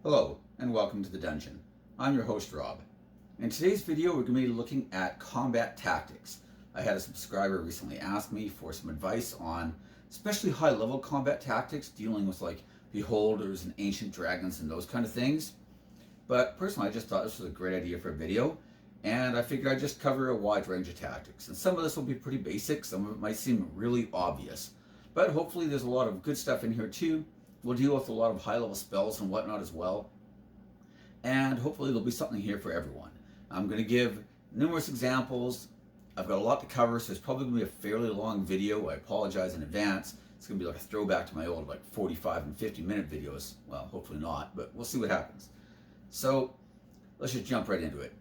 Hello, and welcome to the dungeon. I'm your host, Rob. In today's video, we're going to be looking at combat tactics. I had a subscriber recently ask me for some advice on especially high-level combat tactics, dealing with like beholders and ancient dragons and those kind of things. But personally, I just thought this was a great idea for a video, and I figured I'd just cover a wide range of tactics. And some of this will be pretty basic, some of it might seem really obvious. But hopefully there's a lot of good stuff in here too. We'll deal with a lot of high-level spells and whatnot as well. And hopefully there'll be something here for everyone. I'm going to give numerous examples. I've got a lot to cover, so it's probably going to be a fairly long video. I apologize in advance. It's going to be like a throwback to my old like 45 and 50-minute videos. Well, hopefully not, but we'll see what happens. So let's just jump right into it.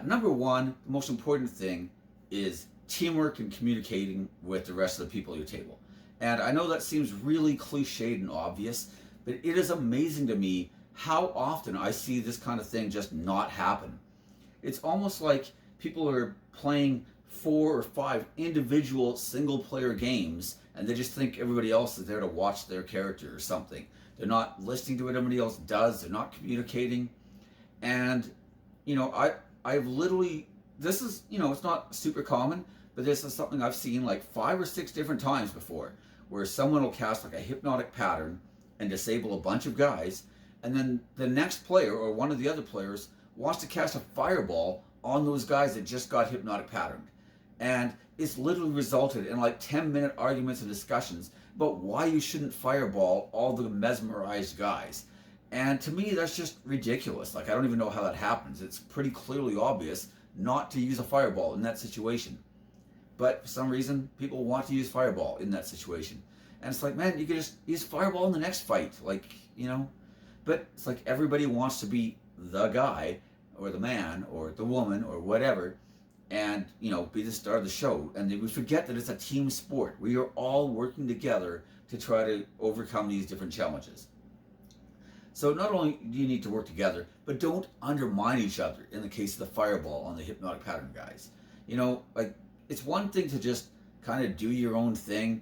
Number one, the most important thing is teamwork and communicating with the rest of the people at your table. And I know that seems really cliched and obvious, but it is amazing to me how often I see this kind of thing just not happen. It's almost like people are playing 4 or 5 individual single-player games, and they just think everybody else is there to watch their character or something. They're not listening to what everybody else does. They're not communicating. And, you know, I've literally, this is, you know, it's not super common, but this is something I've seen like 5 or 6 different times before, where someone will cast like a hypnotic pattern and disable a bunch of guys, and then the next player or one of the other players wants to cast a fireball on those guys that just got hypnotic patterned. And it's literally resulted in like 10-minute arguments and discussions about why you shouldn't fireball all the mesmerized guys. And to me, that's just ridiculous. Like, I don't even know how that happens. It's pretty clearly obvious not to use a fireball in that situation. But for some reason, people want to use fireball in that situation. And it's like, man, you could just use fireball in the next fight. Like, you know. But it's like everybody wants to be the guy or the man or the woman or whatever and, you know, be the star of the show. And we forget that it's a team sport. We are all working together to try to overcome these different challenges. So not only do you need to work together, but don't undermine each other in the case of the fireball on the hypnotic pattern guys. You know, like, it's one thing to just kind of do your own thing,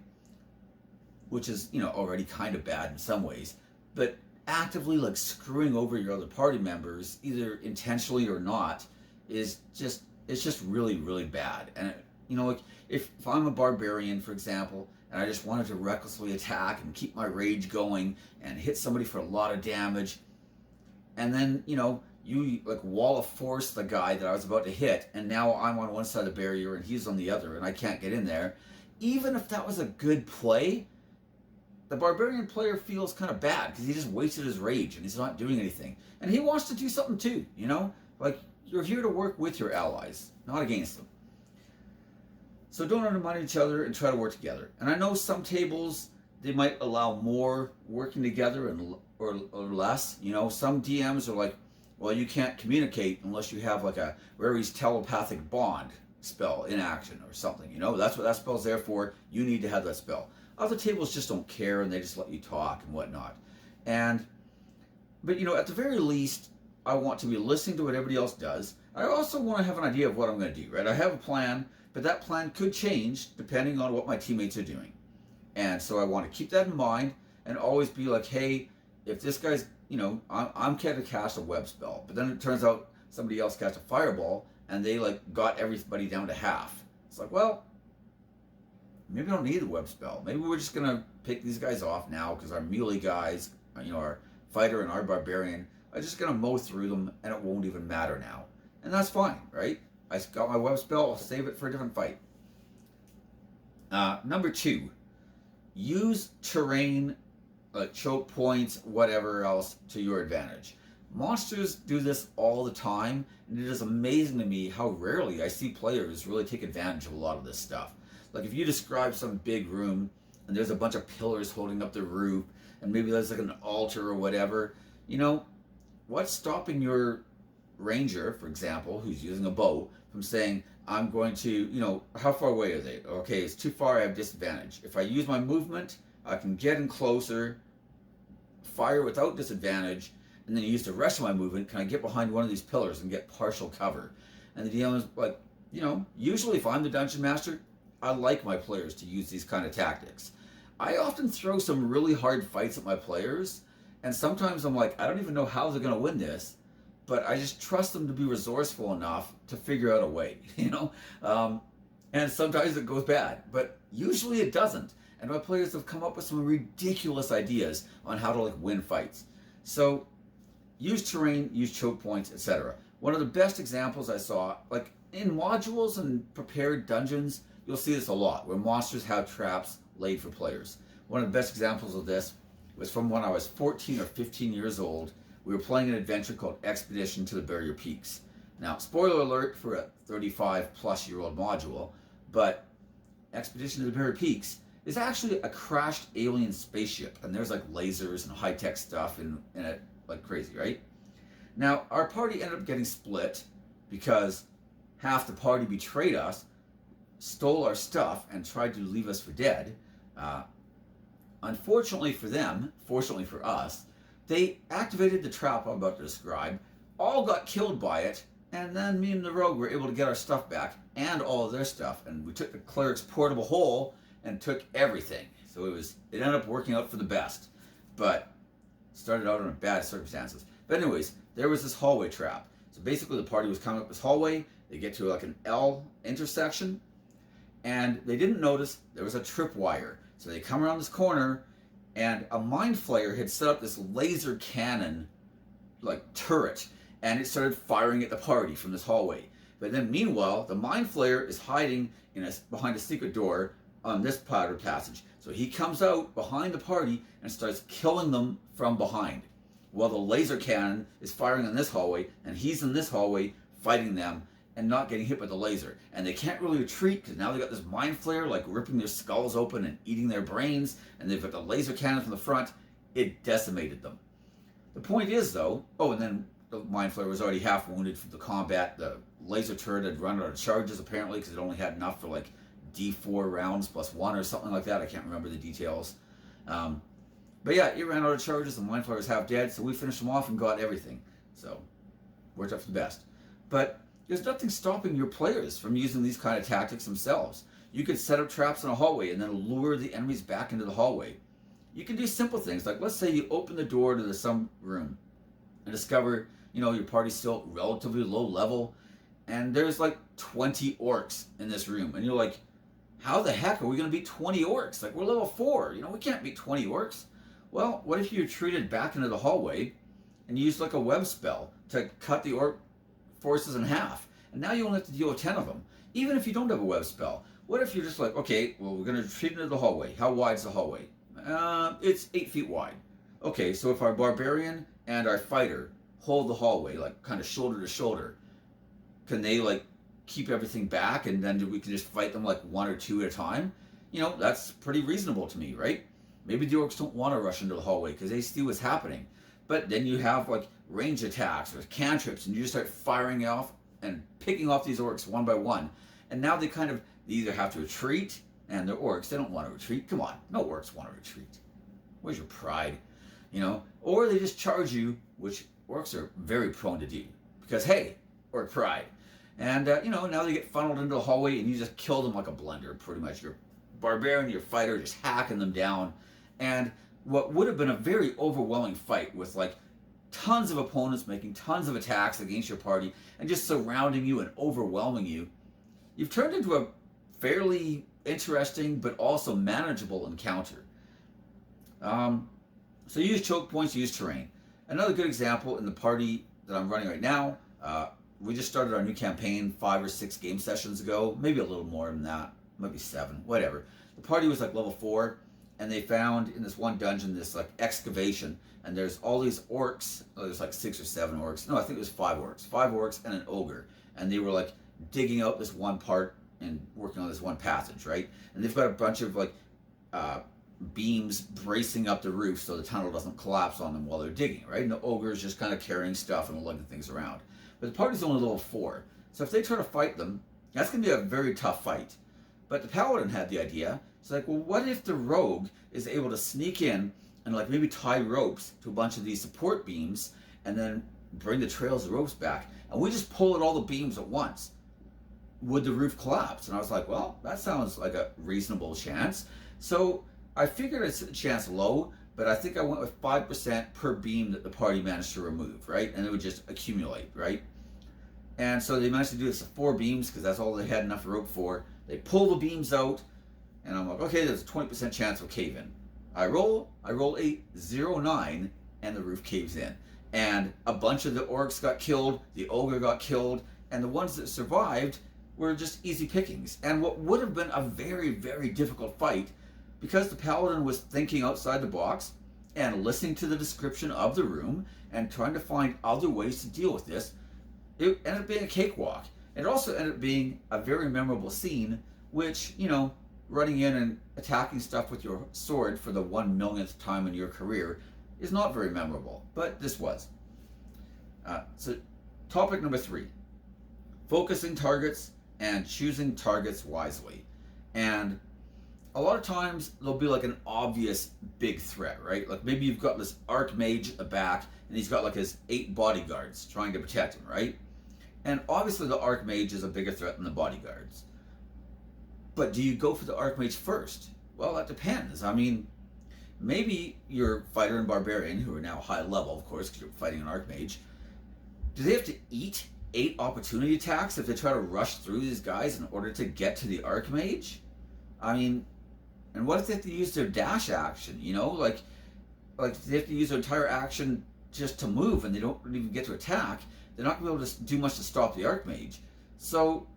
which is, you know, already kind of bad in some ways, but actively like screwing over your other party members, either intentionally or not, is just, it's just really, really bad. And, you know, like if I'm a barbarian, for example, and I just wanted to recklessly attack and keep my rage going and hit somebody for a lot of damage, and then, you know, you like wall of force the guy that I was about to hit, and now I'm on one side of the barrier and he's on the other and I can't get in there. Even if that was a good play, the barbarian player feels kind of bad because he just wasted his rage and he's not doing anything. And he wants to do something too, you know? Like, you're here to work with your allies, not against them. So don't undermine each other and try to work together. And I know some tables, they might allow more working together and or less. You know, some DMs are like, well, you can't communicate unless you have like a Rary's telepathic bond spell in action or something. You know, that's what that spell's there for. You need to have that spell. Other tables just don't care and they just let you talk and whatnot. But you know, at the very least, I want to be listening to what everybody else does. I also want to have an idea of what I'm going to do, right? I have a plan, but that plan could change depending on what my teammates are doing. And so I want to keep that in mind and always be like, hey, if this guy's, you know, I'm going to cast a web spell, but then it turns out somebody else cast a fireball and they like got everybody down to half. It's like, well, maybe I don't need a web spell. Maybe we're just going to pick these guys off now because our melee guys, you know, our fighter and our barbarian are just going to mow through them and it won't even matter now. And that's fine, right? I got my web spell. I'll save it for a different fight. Number 2, use terrain, choke points, whatever else to your advantage. Monsters do this all the time, and it is amazing to me how rarely I see players really take advantage of a lot of this stuff. Like if you describe some big room and there's a bunch of pillars holding up the roof and maybe there's like an altar or whatever, you know, what's stopping your ranger, for example, who's using a bow, from saying, I'm going to, you know, how far away are they? Okay, it's too far, I have disadvantage. If I use my movement, I can get in closer, fire without disadvantage, and then use the rest of my movement, can I get behind one of these pillars and get partial cover? And the DM is like, you know, usually if I'm the dungeon master, I like my players to use these kind of tactics. I often throw some really hard fights at my players, And sometimes I'm like, I don't even know how they're going to win this, but I just trust them to be resourceful enough to figure out a way, you know? And sometimes it goes bad, but usually it doesn't. And my players have come up with some ridiculous ideas on how to like win fights. So use terrain, use choke points, etc. One of the best examples I saw, like in modules and prepared dungeons, you'll see this a lot, where monsters have traps laid for players. One of the best examples of this was from when I was 14 or 15 years old. We were playing an adventure called Expedition to the Barrier Peaks. Now, spoiler alert for a 35-plus-year-old module, but Expedition to the Barrier Peaks is actually a crashed alien spaceship, and there's like lasers and high-tech stuff in it, like crazy, right? Now, our party ended up getting split because half the party betrayed us, stole our stuff, and tried to leave us for dead. Unfortunately for them, fortunately for us, they activated the trap I'm about to describe, all got killed by it, and then me and the rogue were able to get our stuff back and all of their stuff, and we took the cleric's portable hole and took everything. So it ended up working out for the best, but started out in bad circumstances. But anyways, there was this hallway trap. So basically the party was coming up this hallway, they get to like an L intersection, and they didn't notice there was a tripwire. So they come around this corner, and a mind flayer had set up this laser cannon, like turret, and it started firing at the party from this hallway. But then meanwhile, the mind flayer is hiding behind a secret door on this powder passage. So he comes out behind the party and starts killing them from behind, while the laser cannon is firing in this hallway, and he's in this hallway fighting them and not getting hit by the laser. And they can't really retreat because now they got this mind flare like ripping their skulls open and eating their brains, and they've got the laser cannon from the front. It decimated them. The point is though, and then the mind flare was already half wounded from the combat. The laser turret had run out of charges apparently because it only had enough for like D4 rounds plus 1 or something like that. I can't remember the details. But yeah, it ran out of charges. The mind flare was half dead, so we finished them off and got everything. So worked out for the best. But there's nothing stopping your players from using these kind of tactics themselves. You could set up traps in a hallway and then lure the enemies back into the hallway. You can do simple things, like let's say you open the door to some room and discover, your party's still relatively low level, and there's like 20 orcs in this room, and you're like, how the heck are we going to beat 20 orcs? Like, we're level 4, we can't beat 20 orcs. Well, what if you retreated back into the hallway and used like a web spell to cut the orc forces in half, and now you only have to deal with 10 of them, even if you don't have a web spell? What if you're just like, okay, well, we're going to retreat into the hallway. How wide's the hallway? It's 8 feet wide. Okay, so if our barbarian and our fighter hold the hallway, like kind of shoulder to shoulder, can they like keep everything back, and then we can just fight them like 1 or 2 at a time? That's pretty reasonable to me, right? Maybe the orcs don't want to rush into the hallway because they see what's happening. But then you have like range attacks or cantrips, and you just start firing off and picking off these orcs one by one. And now they either have to retreat, and they're orcs, they don't want to retreat. Come on, no orcs want to retreat. Where's your pride? Or they just charge you, which orcs are very prone to do, because hey, orc pride. And now they get funneled into the hallway, and you just kill them like a blender, pretty much. Your barbarian, your fighter, just hacking them down. And what would have been a very overwhelming fight with like tons of opponents making tons of attacks against your party and just surrounding you and overwhelming you, you've turned into a fairly interesting but also manageable encounter. So use choke points, use terrain. Another good example in the party that I'm running right now, we just started our new campaign 5 or 6 game sessions ago, maybe a little more than that, maybe 7, whatever. The party was like level 4, and they found in this one dungeon this like excavation, and there's all these orcs. There's like 6 or 7 orcs. No, I think it was 5 orcs. 5 orcs and an ogre, and they were like digging out this one part and working on this one passage, right? And they've got a bunch of like beams bracing up the roof so the tunnel doesn't collapse on them while they're digging, right? And the ogre is just kind of carrying stuff and lugging things around. But the party's only level 4, so if they try to fight them, that's going to be a very tough fight. But the paladin had the idea. It's like, well, what if the rogue is able to sneak in and like maybe tie ropes to a bunch of these support beams and then bring the trails of ropes back, and we just pull at all the beams at once? Would the roof collapse? And I was like, well, that sounds like a reasonable chance. So I figured I'd set the chance low, but I think I went with 5% per beam that the party managed to remove, right? And it would just accumulate, right? And so they managed to do this with 4 beams because that's all they had enough rope for. They pull the beams out, and I'm like, okay, there's a 20% chance of cave in. I roll a 0-9, and the roof caves in. And a bunch of the orcs got killed, the ogre got killed, and the ones that survived were just easy pickings. And what would have been a very, very difficult fight, because the paladin was thinking outside the box and listening to the description of the room and trying to find other ways to deal with this, it ended up being a cakewalk. It also ended up being a very memorable scene, which, you know, running in and attacking stuff with your sword for the 1 millionth time in your career is not very memorable, but this was. So topic number 3, focusing targets and choosing targets wisely. And a lot of times there'll be like an obvious big threat, right? Like maybe you've got this archmage at the back and he's got like his 8 bodyguards trying to protect him, right? And obviously the archmage is a bigger threat than the bodyguards. But do you go for the archmage first? Well, that depends. I mean, maybe your fighter and barbarian, who are now high level, of course, because you're fighting an archmage, do they have to eat 8 opportunity attacks if they try to rush through these guys in order to get to the archmage? I mean, and what if they have to use their dash action, you know? Like they have to use their entire action just to move and they don't even get to attack. They're not going to be able to do much to stop the archmage. So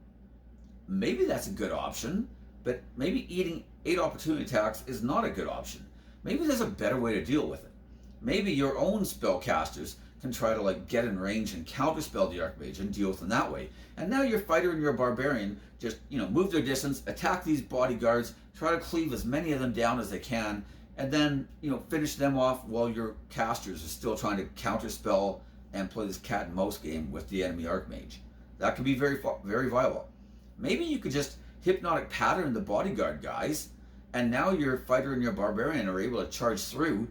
maybe that's a good option, but maybe eating 8 opportunity attacks is not a good option. Maybe there's a better way to deal with it. Maybe your own spellcasters can try to like get in range and counterspell the archmage and deal with them that way. And now your fighter and your barbarian just, you know, move their distance, attack these bodyguards, try to cleave as many of them down as they can, and then, you know, finish them off while your casters are still trying to counterspell and play this cat and mouse game with the enemy archmage. That could be very, very viable. Maybe you could just hypnotic pattern the bodyguard guys, and now your fighter and your barbarian are able to charge through,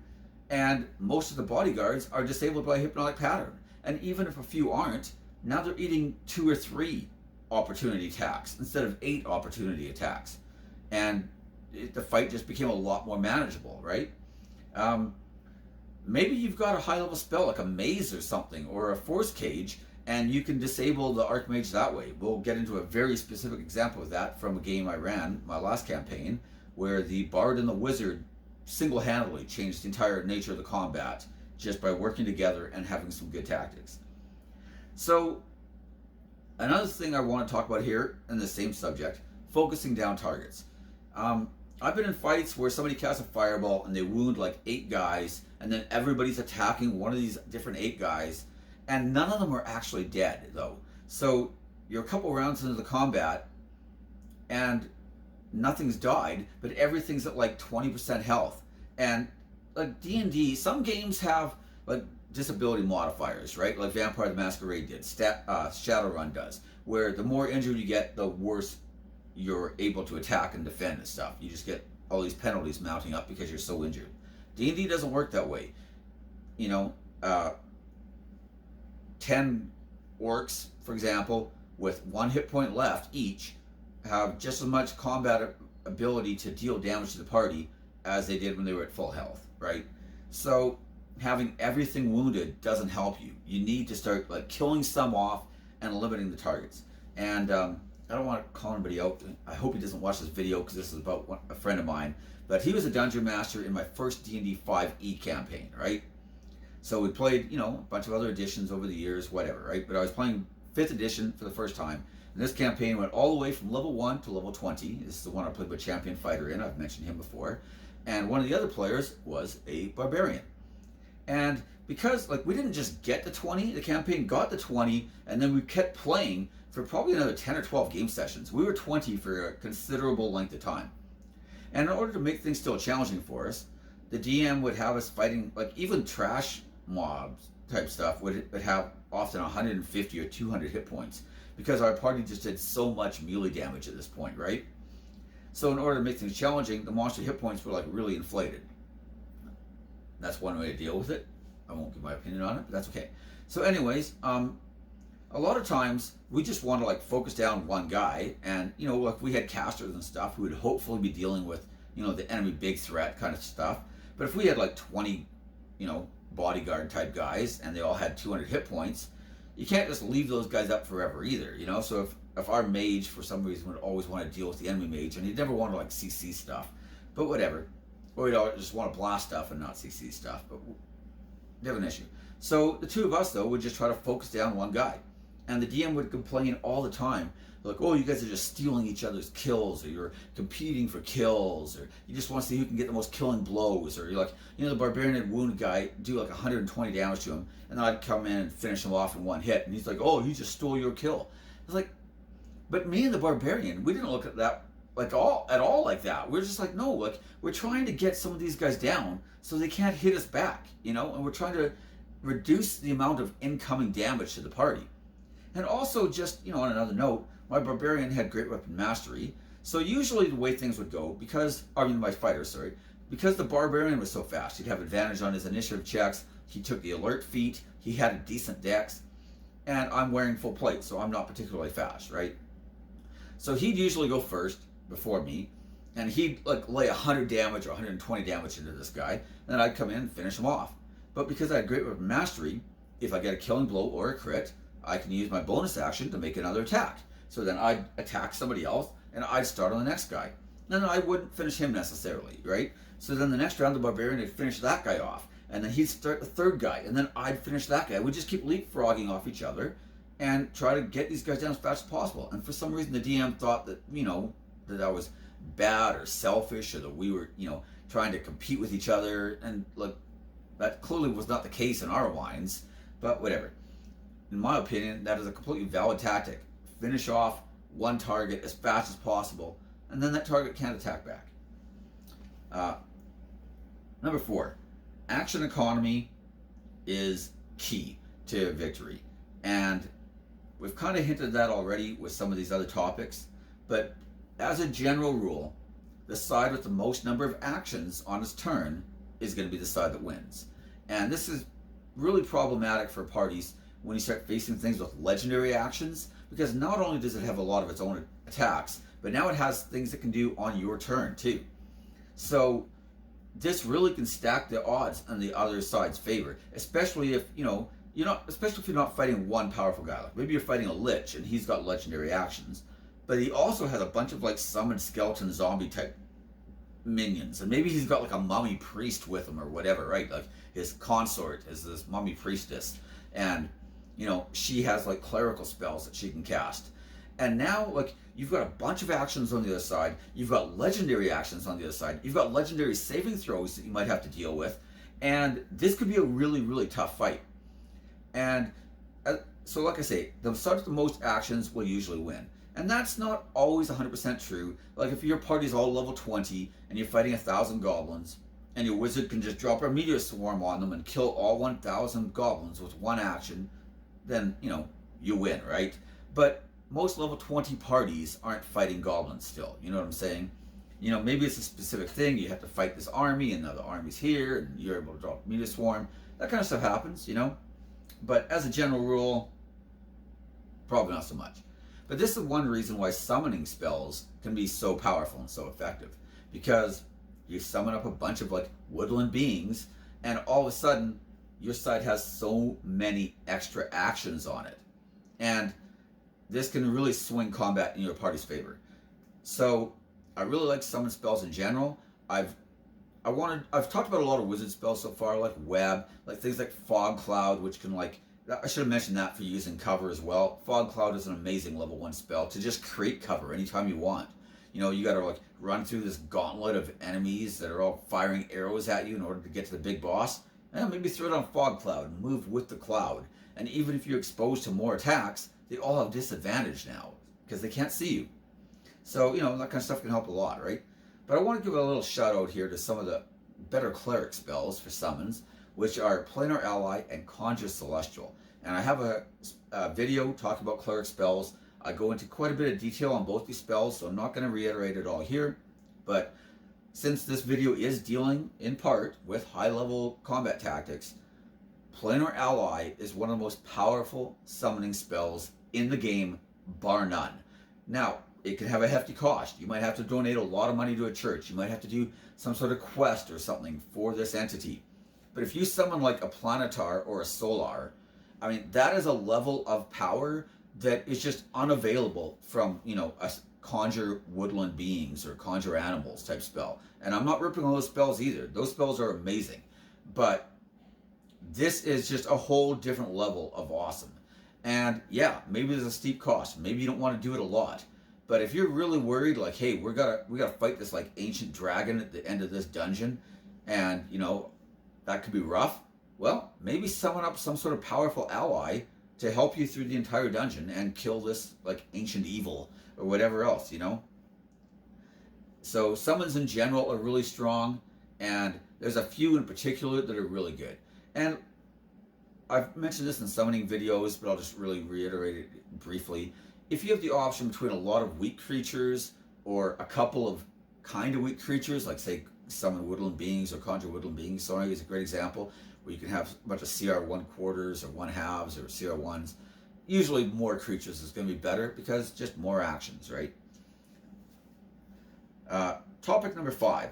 and most of the bodyguards are disabled by hypnotic pattern. And even if a few aren't, now they're eating 2 or 3 opportunity attacks instead of 8 opportunity attacks. And the fight just became a lot more manageable, right? Maybe you've got a high level spell like a maze or something, or a force cage, and you can disable the archmage that way. We'll get into a very specific example of that from a game I ran, my last campaign, where the bard and the wizard single-handedly changed the entire nature of the combat just by working together and having some good tactics. So another thing I want to talk about here in the same subject, focusing down targets. I've been in fights where somebody casts a fireball and they wound like 8 guys, and then everybody's attacking one of these different 8 guys, and none of them are actually dead though. So you're a couple rounds into the combat and nothing's died, but everything's at like 20% health. And like D&D, some games have like disability modifiers, right? Like Vampire the Masquerade did, Shadowrun does, where the more injured you get, the worse you're able to attack and defend and stuff. You just get all these penalties mounting up because you're so injured. D&D doesn't work that way. You know, 10 orcs, for example, with 1 hit point left each, have just as much combat ability to deal damage to the party as they did when they were at full health, right? So having everything wounded doesn't help you. You need to start like killing some off and limiting the targets. And I don't want to call anybody out. I hope he doesn't watch this video because this is about a friend of mine. But he was a dungeon master in my first D&D 5e campaign, right? So we played, you know, a bunch of other editions over the years, whatever, right? But I was playing 5th edition for the first time. And this campaign went all the way from level 1 to level 20. This is the one I played with Champion Fighter in. I've mentioned him before. And one of the other players was a barbarian. And because like we didn't just get the 20, the campaign got the 20, and then we kept playing for probably another 10 or 12 game sessions. We were 20 for a considerable length of time. And in order to make things still challenging for us, the DM would have us fighting, like even trash mobs type stuff would have often 150 or 200 hit points, because our party just did so much melee damage at this point, right? So in order to make things challenging, the monster hit points were like really inflated. That's one way to deal with it. I won't give my opinion on it, but that's okay. So anyways, a lot of times we just want to like focus down one guy, and you know, like we had casters and stuff who would hopefully be dealing with, you know, the enemy big threat kind of stuff. But if we had like 20, bodyguard type guys and they all had 200 hit points, you can't just leave those guys up forever either, So if our mage for some reason would always want to deal with the enemy mage and he'd never want to like CC stuff, but whatever, or he'd just want to blast stuff and not CC stuff, but different issue. So the two of us though would just try to focus down one guy, and the DM would complain all the time, like, oh, you guys are just stealing each other's kills, or you're competing for kills, or you just want to see who can get the most killing blows, or you're like, the barbarian had wound guy, do like 120 damage to him, and then I'd come in and finish him off in one hit, and he's like, oh, he just stole your kill. It's like, but me and the barbarian, we didn't look at that at all like that. We're just like, no, like, we're trying to get some of these guys down so they can't hit us back, and we're trying to reduce the amount of incoming damage to the party. And also, just, on another note, my barbarian had great weapon mastery, so usually the way things would go, because the barbarian was so fast, he'd have advantage on his initiative checks, he took the alert feat, he had a decent dex, and I'm wearing full plate, so I'm not particularly fast, right? So he'd usually go first, before me, and he'd like lay 100 damage or 120 damage into this guy, and then I'd come in and finish him off. But because I had great weapon mastery, if I get a killing blow or a crit, I can use my bonus action to make another attack. So then I'd attack somebody else, and I'd start on the next guy. And then I wouldn't finish him necessarily, right? So then the next round, the barbarian would finish that guy off, and then he'd start the third guy, and then I'd finish that guy. We'd just keep leapfrogging off each other and try to get these guys down as fast as possible. And for some reason, the DM thought that, that I was bad or selfish, or that we were, trying to compete with each other. And look, that clearly was not the case in our minds, but whatever. In my opinion, that is a completely valid tactic. Finish off one target as fast as possible, and then that target can't attack back. Number 4, action economy is key to victory. And we've kind of hinted at that already with some of these other topics, but as a general rule, the side with the most number of actions on its turn is going to be the side that wins. And this is really problematic for parties when you start facing things with legendary actions, because not only does it have a lot of its own attacks, but now it has things it can do on your turn too. So this really can stack the odds on the other side's favor, especially if especially if you're not fighting one powerful guy. Like maybe you're fighting a lich and he's got legendary actions, but he also has a bunch of like summoned skeleton zombie type minions, and maybe he's got like a mummy priest with him or whatever, right? Like his consort is this mummy priestess, and she has like clerical spells that she can cast. And now, like, you've got a bunch of actions on the other side, you've got legendary actions on the other side, you've got legendary saving throws that you might have to deal with, and this could be a really, really tough fight. And so like I say, the side with the most actions will usually win. And that's not always 100% true. Like if your party's all level 20 and you're fighting 1,000 goblins, and your wizard can just drop a meteor swarm on them and kill all 1,000 goblins with one action, then, you win, right? But most level 20 parties aren't fighting goblins still, you know what I'm saying? Maybe it's a specific thing, you have to fight this army, and now the army's here, and you're able to drop a meteor swarm. That kind of stuff happens, But as a general rule, probably not so much. But this is one reason why summoning spells can be so powerful and so effective. Because you summon up a bunch of like woodland beings, and all of a sudden your side has so many extra actions on it. And this can really swing combat in your party's favor. So I really like summon spells in general. I've talked about a lot of wizard spells so far, like web, like things like fog cloud, which can like, I should have mentioned that for using cover as well. Fog cloud is an amazing level 1 spell to just create cover anytime you want. You gotta like run through this gauntlet of enemies that are all firing arrows at you in order to get to the big boss. And maybe throw it on fog cloud and move with the cloud. And even if you're exposed to more attacks, they all have disadvantage now because they can't see you. So, that kind of stuff can help a lot, right? But I want to give a little shout out here to some of the better cleric spells for summons, which are Planar Ally and Conjure Celestial. And I have a video talking about cleric spells. I go into quite a bit of detail on both these spells, so I'm not going to reiterate it all here. But since this video is dealing in part with high-level combat tactics, Planar Ally is one of the most powerful summoning spells in the game, bar none. Now, it can have a hefty cost. You might have to donate a lot of money to a church. You might have to do some sort of quest or something for this entity. But if you summon like a Planetar or a Solar, I mean, that is a level of power that is just unavailable from, a conjure woodland beings or conjure animals type spell. And I'm not ripping on those spells either. Those spells are amazing. But this is just a whole different level of awesome. And yeah, maybe there's a steep cost. Maybe you don't want to do it a lot. But if you're really worried, like, hey, we gotta fight this like ancient dragon at the end of this dungeon, and that could be rough. Well, maybe summon up some sort of powerful ally to help you through the entire dungeon and kill this like ancient evil or whatever else. So summons in general are really strong, and there's a few in particular that are really good. And I've mentioned this in summoning videos, but I'll just really reiterate it briefly. If you have the option between a lot of weak creatures or a couple of kind of weak creatures, like say summon woodland beings or conjure woodland beings, Sony is a great example, where you can have a bunch of CR 1/4s or 1/2s or CR 1s. Usually more creatures is going to be better because just more actions, right? Topic number 5.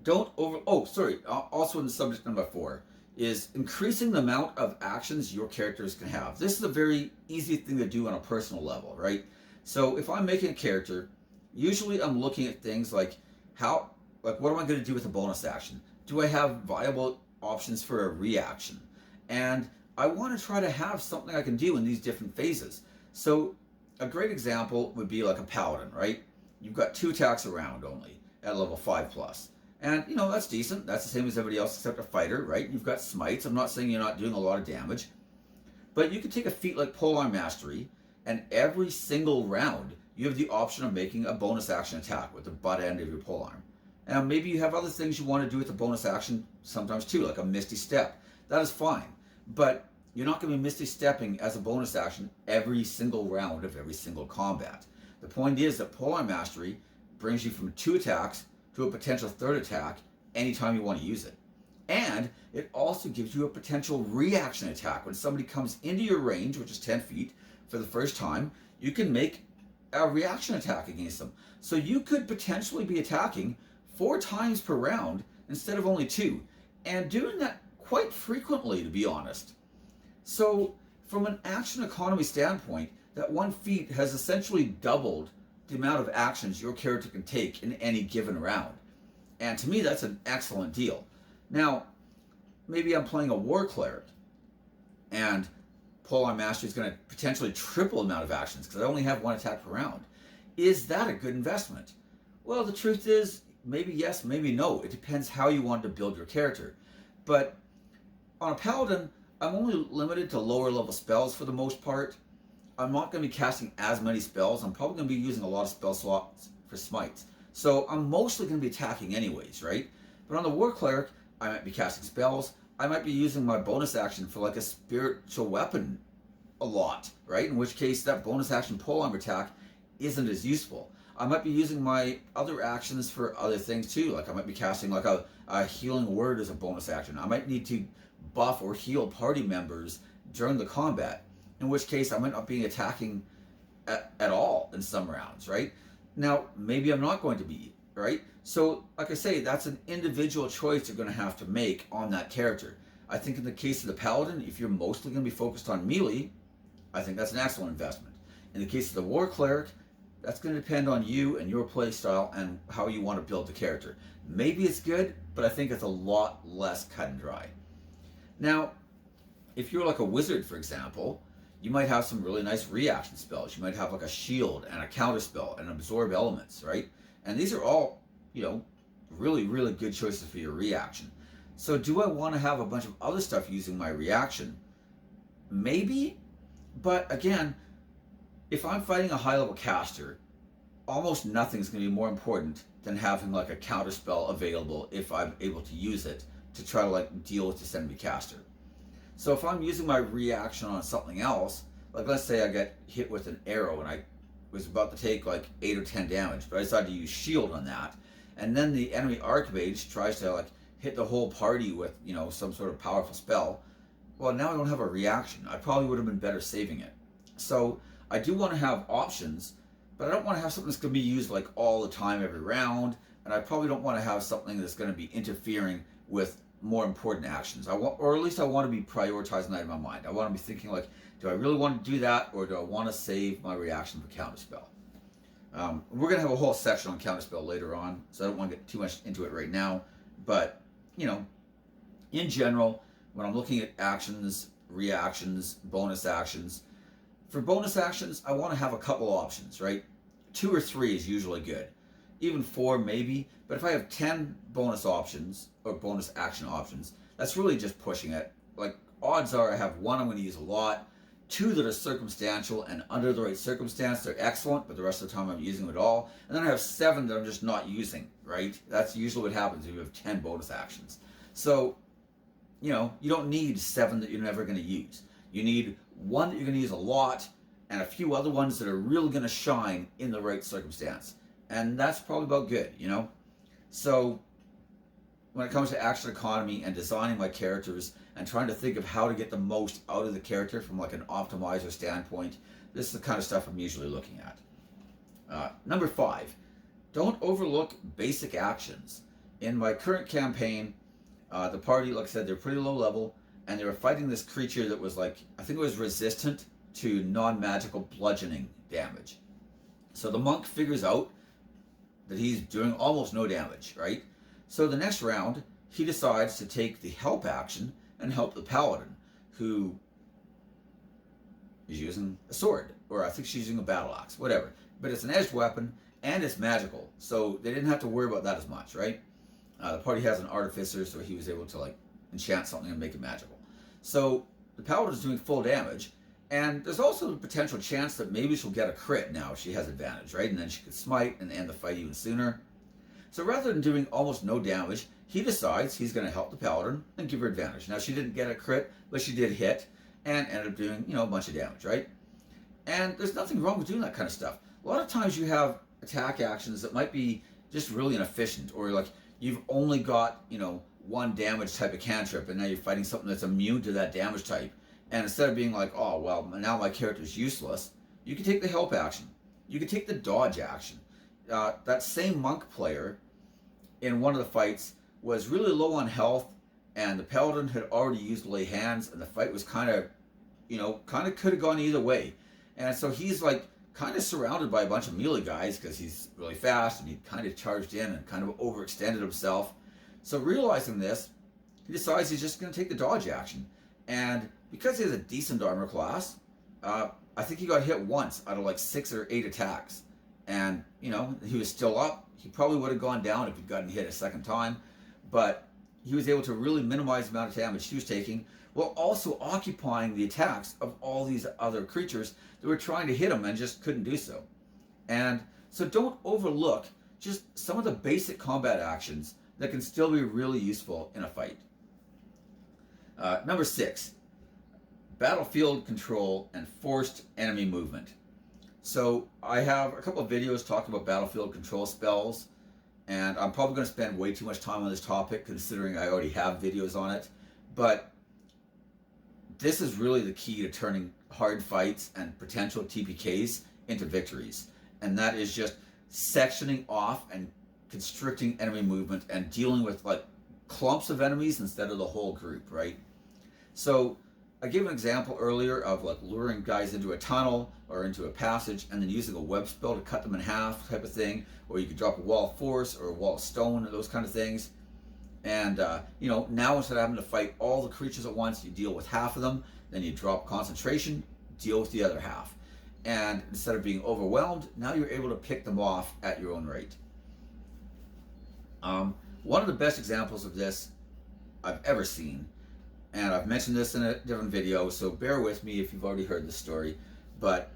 Also in the subject number 4 is increasing the amount of actions your characters can have. This is a very easy thing to do on a personal level, right? So if I'm making a character, usually I'm looking at things like what am I going to do with a bonus action? Do I have viable options for a reaction? And I want to try to have something I can do in these different phases. So a great example would be like a paladin, right? You've got 2 attacks around only at level 5+. And, that's decent. That's the same as everybody else except a fighter, right? You've got smites. I'm not saying you're not doing a lot of damage. But you can take a feat like Polearm Mastery, and every single round, you have the option of making a bonus action attack with the butt end of your polearm. And maybe you have other things you want to do with the bonus action sometimes too, like a Misty Step. That is fine. But you're not going to be Misty Stepping as a bonus action every single round of every single combat. The point is that Polearm Mastery brings you from 2 attacks to a potential 3rd attack anytime you want to use it. And it also gives you a potential reaction attack. When somebody comes into your range, which is 10 feet, for the first time, you can make a reaction attack against them. So you could potentially be attacking 4 times per round instead of only 2. And doing that quite frequently, to be honest. So from an action economy standpoint, that 1 feat has essentially doubled the amount of actions your character can take in any given round. And to me, that's an excellent deal. Now, maybe I'm playing a War Cleric, and Polearm Mastery is going to potentially triple the amount of actions because I only have 1 attack per round. Is that a good investment? Well, the truth is, maybe yes, maybe no. It depends how you want to build your character. But on a Paladin, I'm only limited to lower level spells for the most part. I'm not going to be casting as many spells. I'm probably going to be using a lot of spell slots for smites. So I'm mostly going to be attacking anyways, right? But on the War Cleric, I might be casting spells. I might be using my bonus action for like a spiritual weapon a lot, right? In which case that bonus action polearm attack isn't as useful. I might be using my other actions for other things too. Like I might be casting like a healing word as a bonus action. I might need to buff or heal party members during the combat. In which case I might not be attacking at all in some rounds, right? Now, maybe I'm not going to be, right? So, like I say, that's an individual choice you're going to have to make on that character. I think in the case of the Paladin, if you're mostly going to be focused on melee, I think that's an excellent investment. In the case of the War Cleric, that's going to depend on you and your play style and how you want to build the character. Maybe it's good, but I think it's a lot less cut and dry. Now, if you're like a wizard, for example, you might have some really nice reaction spells. You might have like a shield and a counterspell and absorb elements, right? And these are all, really, really good choices for your reaction. So do I want to have a bunch of other stuff using my reaction? Maybe, but again, if I'm fighting a high level caster, almost nothing's going to be more important than having like a counterspell available if I'm able to use it to try to like deal with this enemy caster. So if I'm using my reaction on something else, like let's say I get hit with an arrow and I was about to take like 8 or 10 damage, but I decided to use shield on that, and then the enemy archmage tries to like hit the whole party with, some sort of powerful spell, well, now I don't have a reaction. I probably would have been better saving it. So I do want to have options but I don't want to have something that's going to be used like all the time every round, and I probably don't want to have something that's going to be interfering with more important actions. I want, or at least I want to be prioritizing that in my mind. I want to be thinking like, do I really want to do that, or do I want to save my reaction for Counterspell? We're going to have a whole section on Counterspell later on, so I don't want to get too much into it right now. But, you know, in general, when I'm looking at actions, reactions, bonus actions, for bonus actions, I want to have a couple options, right? 2 or 3 is usually good. Even 4 maybe, but if I have 10 bonus options or bonus action options, that's really just pushing it. Like, odds are I have 1 I'm going to use a lot, 2 that are circumstantial, and under the right circumstance they're excellent, but the rest of the time I'm using them at all. And then I have 7 that I'm just not using, right? That's usually what happens if you have 10 bonus actions. So, you know, you don't need 7 that you're never going to use. You need 1 that you're going to use a lot, and a few other ones that are really going to shine in the right circumstance. And that's probably about good, you know? So, when it comes to action economy and designing my characters and trying to think of how to get the most out of the character from like an optimizer standpoint, this is the kind of stuff I'm usually looking at. Number 5, don't overlook basic actions. In my current campaign, the party, like I said, they're pretty low level, and they were fighting this creature that was like, I think it was resistant to non-magical bludgeoning damage. So the monk figures out that he's doing almost no damage, right? So the next round, he decides to take the help action and help the paladin, who is using a sword, or I think she's using a battle axe, whatever. But it's an edged weapon, and it's magical, so they didn't have to worry about that as much, right? The party has an artificer, so he was able to like enchant something and make it magical. So the paladin is doing full damage, and there's also the potential chance that maybe she'll get a crit now if she has advantage, right? And then she could smite and end the fight even sooner. So rather than doing almost no damage, he decides he's going to help the paladin and give her advantage. Now, she didn't get a crit, but she did hit and ended up doing, you know, a bunch of damage, right? And there's nothing wrong with doing that kind of stuff. A lot of times you have attack actions that might be just really inefficient, or like you've only got, you know, 1 damage type of cantrip, and now you're fighting something that's immune to that damage type. And instead of being like, oh, well, now my character's useless, you can take the help action. You can take the dodge action. That same monk player in one of the fights was really low on health, and the paladin had already used lay hands, and the fight was kind of, you know, could have gone either way. And so he's like kind of surrounded by a bunch of melee guys because he's really fast, and he kind of charged in and kind of overextended himself. So realizing this, he decides he's just going to take the dodge action. And because he has a decent armor class, I think he got hit once out of like 6 or 8 attacks. And, you know, he was still up. He probably would have gone down if he'd gotten hit a second time. But he was able to really minimize the amount of damage he was taking, while also occupying the attacks of all these other creatures that were trying to hit him and just couldn't do so. And so don't overlook just some of the basic combat actions that can still be really useful in a fight. Number 6, battlefield control and forced enemy movement. So I have a couple of videos talking about battlefield control spells, and I'm probably going to spend way too much time on this topic considering I already have videos on it. But this is really the key to turning hard fights and potential TPKs into victories. And that is just sectioning off and constricting enemy movement and dealing with like clumps of enemies instead of the whole group, right? So I gave an example earlier of like luring guys into a tunnel or into a passage and then using a web spell to cut them in half type of thing, or you could drop a wall of force or a wall of stone or those kind of things. And you know, now instead of having to fight all the creatures at once, you deal with half of them, then you drop concentration, deal with the other half. And instead of being overwhelmed, now you're able to pick them off at your own rate. One of the best examples of this I've ever seen, and I've mentioned this in a different video, so bear with me if you've already heard this story, but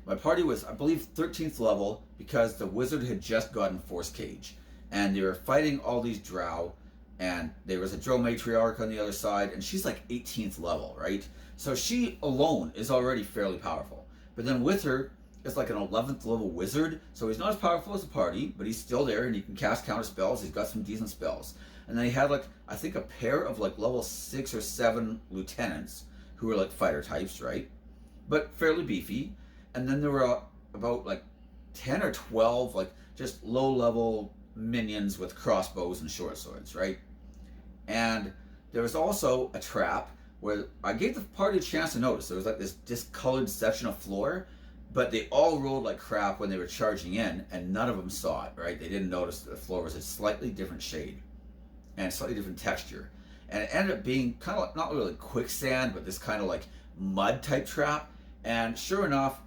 my party was, I believe, 13th level because the wizard had just gotten Force Cage, and they were fighting all these drow, and there was a drow matriarch on the other side, and she's like 18th level, right? So she alone is already fairly powerful. But then with her is like an 11th level wizard, so he's not as powerful as the party, but he's still there, and he can cast counter spells. He's got some decent spells. And then he had like, I think a pair of like level 6 or 7 lieutenants who were like fighter types, right? But fairly beefy. And then there were about like 10 or 12 like just low level minions with crossbows and short swords, right? And there was also a trap where I gave the party a chance to notice. There was like this discolored section of floor, but they all rolled like crap when they were charging in, and none of them saw it, right? They didn't notice that the floor was a slightly different shade and slightly different texture. And it ended up being kind of like, not really quicksand, but this kind of like mud type trap. And sure enough,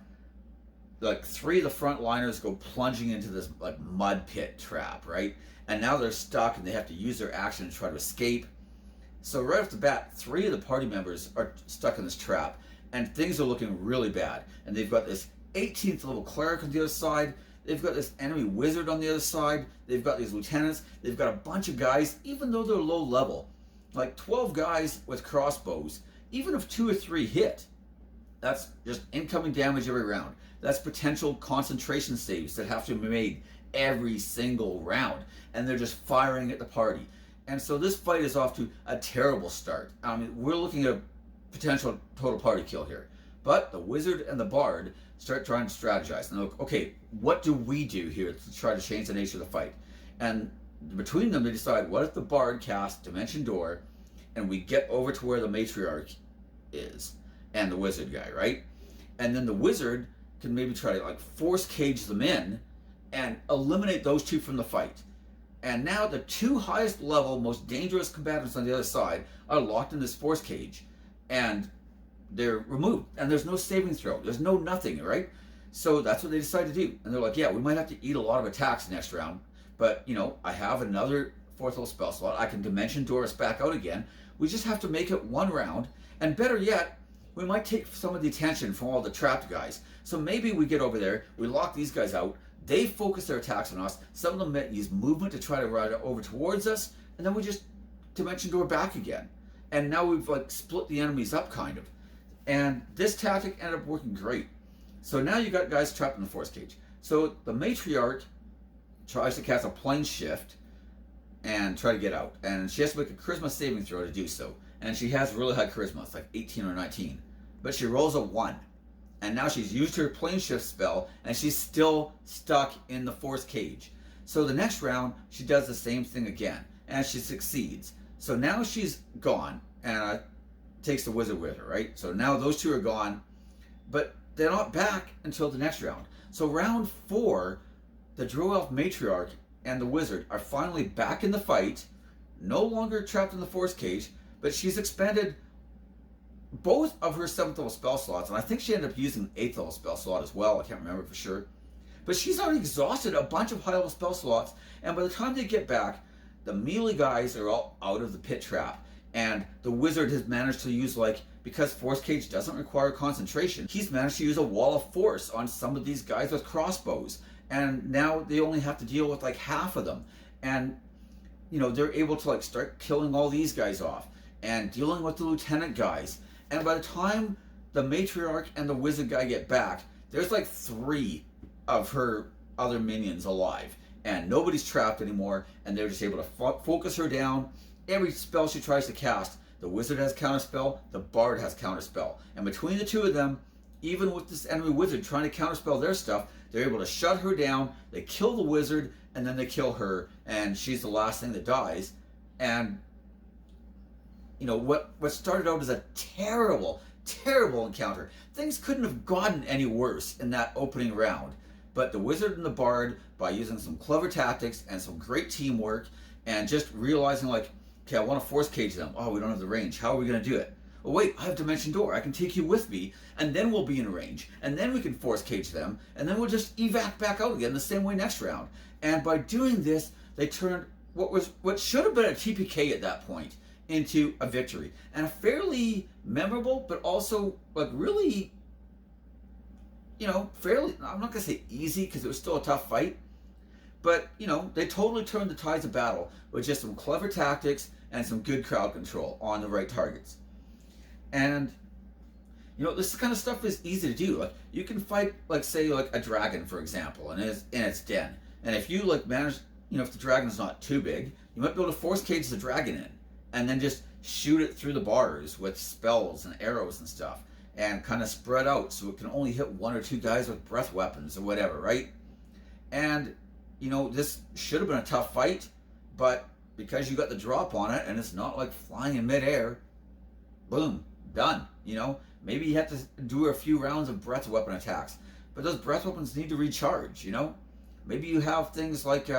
like 3 of the front liners go plunging into this like mud pit trap, right? And now they're stuck and they have to use their action to try to escape. So right off the bat, 3 of the party members are stuck in this trap, and things are looking really bad. And they've got this 18th level cleric on the other side. They've got this enemy wizard on the other side. They've got these lieutenants. They've got a bunch of guys, even though they're low level, like 12 guys with crossbows. Even if 2 or 3 hit, that's just incoming damage every round. That's potential concentration saves that have to be made every single round. And they're just firing at the party. And so this fight is off to a terrible start. I mean, we're looking at a potential total party kill here. But the wizard and the bard start trying to strategize. And look, okay, what do we do here to try to change the nature of the fight? And between them, they decide, what if the bard casts Dimension Door and we get over to where the matriarch is and the wizard guy, right? And then the wizard can maybe try to like force cage them in and eliminate those 2 from the fight. And now the 2 highest level, most dangerous combatants on the other side are locked in this force cage, and they're removed. And there's no saving throw. There's no nothing, right? So that's what they decide to do. And they're like, yeah, we might have to eat a lot of attacks next round, but you know, I have another 4th level spell slot. I can Dimension Door us back out again. We just have to make it 1 round. And better yet, we might take some of the attention from all the trapped guys. So maybe we get over there, we lock these guys out, they focus their attacks on us, some of them use movement to try to ride over towards us, and then we just Dimension Door back again. And now we've like split the enemies up kind of. And this tactic ended up working great. So now you got guys trapped in the force cage. So the matriarch tries to cast a plane shift and try to get out. And she has to make a charisma saving throw to do so. And she has really high charisma, it's like 18 or 19. But she rolls a 1. And now she's used her plane shift spell, and she's still stuck in the force cage. So the next round, she does the same thing again, and she succeeds. So now she's gone, and takes the wizard with her, right? So now those 2 are gone, but they're not back until the next round. So round 4, the Drow Elf Matriarch and the wizard are finally back in the fight, no longer trapped in the force cage, but she's expended both of her 7th level spell slots, and I think she ended up using an 8th level spell slot as well. I can't remember for sure. But she's already exhausted a bunch of high level spell slots, and by the time they get back, the melee guys are all out of the pit trap, and the wizard has managed to use, like, because force cage doesn't require concentration, he's managed to use a wall of force on some of these guys with crossbows, and now they only have to deal with like half of them. And you know, they're able to like start killing all these guys off and dealing with the lieutenant guys. And by the time the matriarch and the wizard guy get back, there's like 3 of her other minions alive, and nobody's trapped anymore, and they're just able to focus her down. Every spell she tries to cast, the wizard has Counterspell, the bard has Counterspell, and between the 2 of them, even with this enemy wizard trying to counterspell their stuff, they're able to shut her down. They kill the wizard, and then they kill her, and she's the last thing that dies. And you know, what started out as a terrible, terrible encounter, things couldn't have gotten any worse in that opening round. But the wizard and the bard, by using some clever tactics and some great teamwork, and just realizing like, okay, I want to force cage them. Oh, we don't have the range. How are we going to do it? Well, wait, I have Dimension Door. I can take you with me, and then we'll be in range, and then we can force cage them, and then we'll just evac back out again the same way next round. And by doing this, they turned what should have been a TPK at that point into a victory, and a fairly memorable, but also like really, you know, fairly, I'm not gonna say easy because it was still a tough fight, but you know, they totally turned the tides of battle with just some clever tactics and some good crowd control on the right targets. And you know, this kind of stuff is easy to do. Like, you can fight, like, say, like a dragon, for example, and it's in its den. And if you like manage, you know, if the dragon's not too big, you might be able to force cage the dragon in, and then just shoot it through the bars with spells and arrows and stuff, and kind of spread out so it can only hit 1 or 2 guys with breath weapons or whatever, right? And, this should have been a tough fight, but because you got the drop on it and it's not like flying in midair, boom, done. Maybe you have to do a few rounds of breath weapon attacks, but those breath weapons need to recharge. Maybe you have things like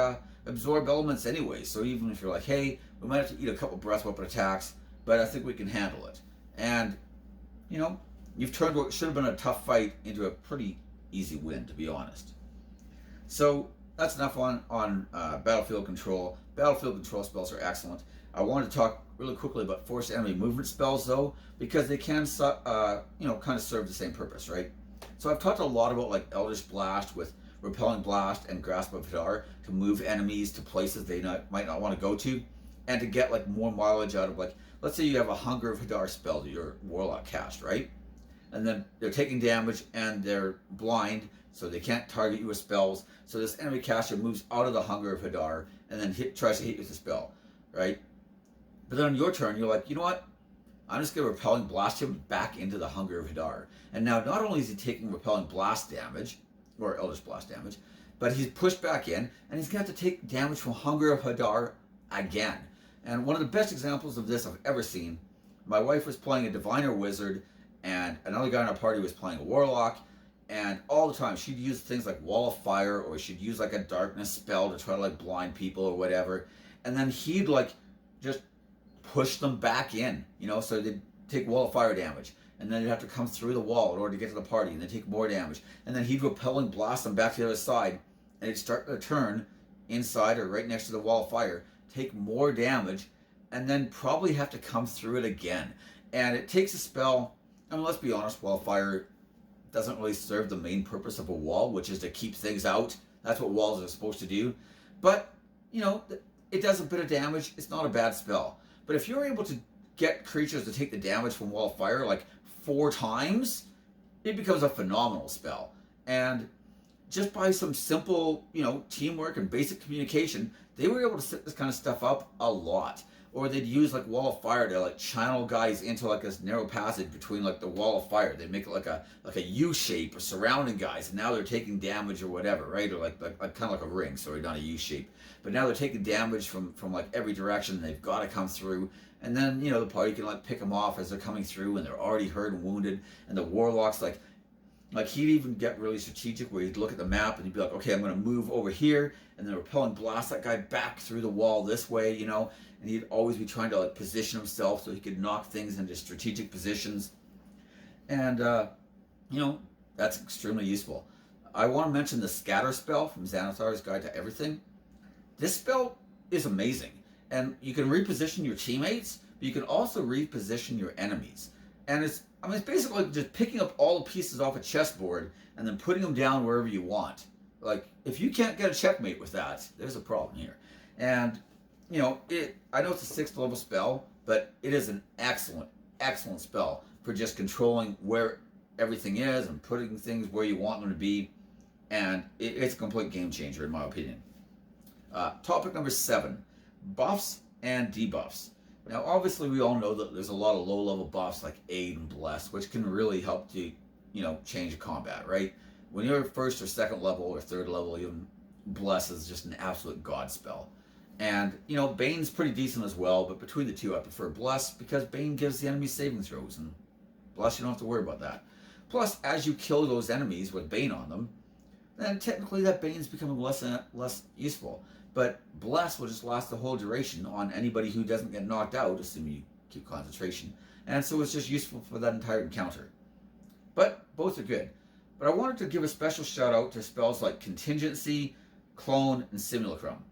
absorb elements anyway, so even if you're like, hey, we might have to eat a couple breath weapon attacks, but I think we can handle it. And you've turned what should have been a tough fight into a pretty easy win, to be honest. So that's enough on battlefield control. Battlefield control spells are excellent. I wanted to talk really quickly about forced enemy movement spells, though, because they can kind of serve the same purpose, right? So I've talked a lot about like Eldritch Blast with Repelling Blast and Grasp of Hadar to move enemies to places they might not want to go to, and to get like more mileage out of, like, let's say you have a Hunger of Hadar spell that your Warlock cast, right? And then they're taking damage and they're blind, so they can't target you with spells. So this enemy caster moves out of the Hunger of Hadar and then tries to hit you with a spell, right? But then on your turn, you're like, you know what? I'm just going to Repelling Blast him back into the Hunger of Hadar. And now not only is he taking Repelling Blast damage, or Eldritch Blast damage, but he's pushed back in, and he's going to have to take damage from Hunger of Hadar again. And one of the best examples of this I've ever seen, my wife was playing a Diviner Wizard, and another guy in our party was playing a Warlock, and all the time she'd use things like Wall of Fire, or she'd use like a Darkness spell to try to like blind people or whatever, and then he'd like just push them back in, so they'd take Wall of Fire damage, and then they'd have to come through the wall in order to get to the party, and then take more damage, and then he'd Repelling Blast them back to the other side, and they'd start their turn inside or right next to the Wall of Fire, take more damage, and then probably have to come through it again. And it takes a spell, I mean, let's be honest, Wall of Fire doesn't really serve the main purpose of a wall, which is to keep things out. That's what walls are supposed to do. But, it does a bit of damage. It's not a bad spell. But if you're able to get creatures to take the damage from Wall of Fire like 4 times, it becomes a phenomenal spell. And just by some simple, teamwork and basic communication, they were able to set this kind of stuff up a lot. Or they'd use like Wall of Fire to like channel guys into like this narrow passage between like the Wall of Fire. They'd make it like a U shape or surrounding guys, and now they're taking damage or whatever, right? Or like kind of like a ring, sorry, not a U shape. But now they're taking damage from like every direction, and they've got to come through. And then the party can like pick them off as they're coming through, and they're already hurt and wounded. And the Warlock's like he'd even get really strategic where he'd look at the map and he'd be like, okay, I'm going to move over here, and then Repelling Blast that guy back through the wall this way, and he'd always be trying to like position himself so he could knock things into strategic positions. And, that's extremely useful. I want to mention the Scatter spell from Xanathar's Guide to Everything. This spell is amazing, and you can reposition your teammates, but you can also reposition your enemies. And it's basically just picking up all the pieces off a chessboard and then putting them down wherever you want. Like, if you can't get a checkmate with that, there's a problem here. And, I know it's a 6th level spell, but it is an excellent, excellent spell for just controlling where everything is and putting things where you want them to be. And it's a complete game changer, in my opinion. Topic number 7, buffs and debuffs. Now, obviously, we all know that there's a lot of low-level buffs like Aid and Bless, which can really help to, change combat, right? When you're 1st or 2nd level or 3rd level, even Bless is just an absolute god spell. And, Bane's pretty decent as well, but between the two, I prefer Bless because Bane gives the enemy saving throws, and Bless, you don't have to worry about that. Plus, as you kill those enemies with Bane on them, then technically that Bane's becoming less and less useful. But Bless will just last the whole duration on anybody who doesn't get knocked out, assuming you keep concentration. And so it's just useful for that entire encounter. But both are good. But I wanted to give a special shout out to spells like Contingency, Clone, and Simulacrum.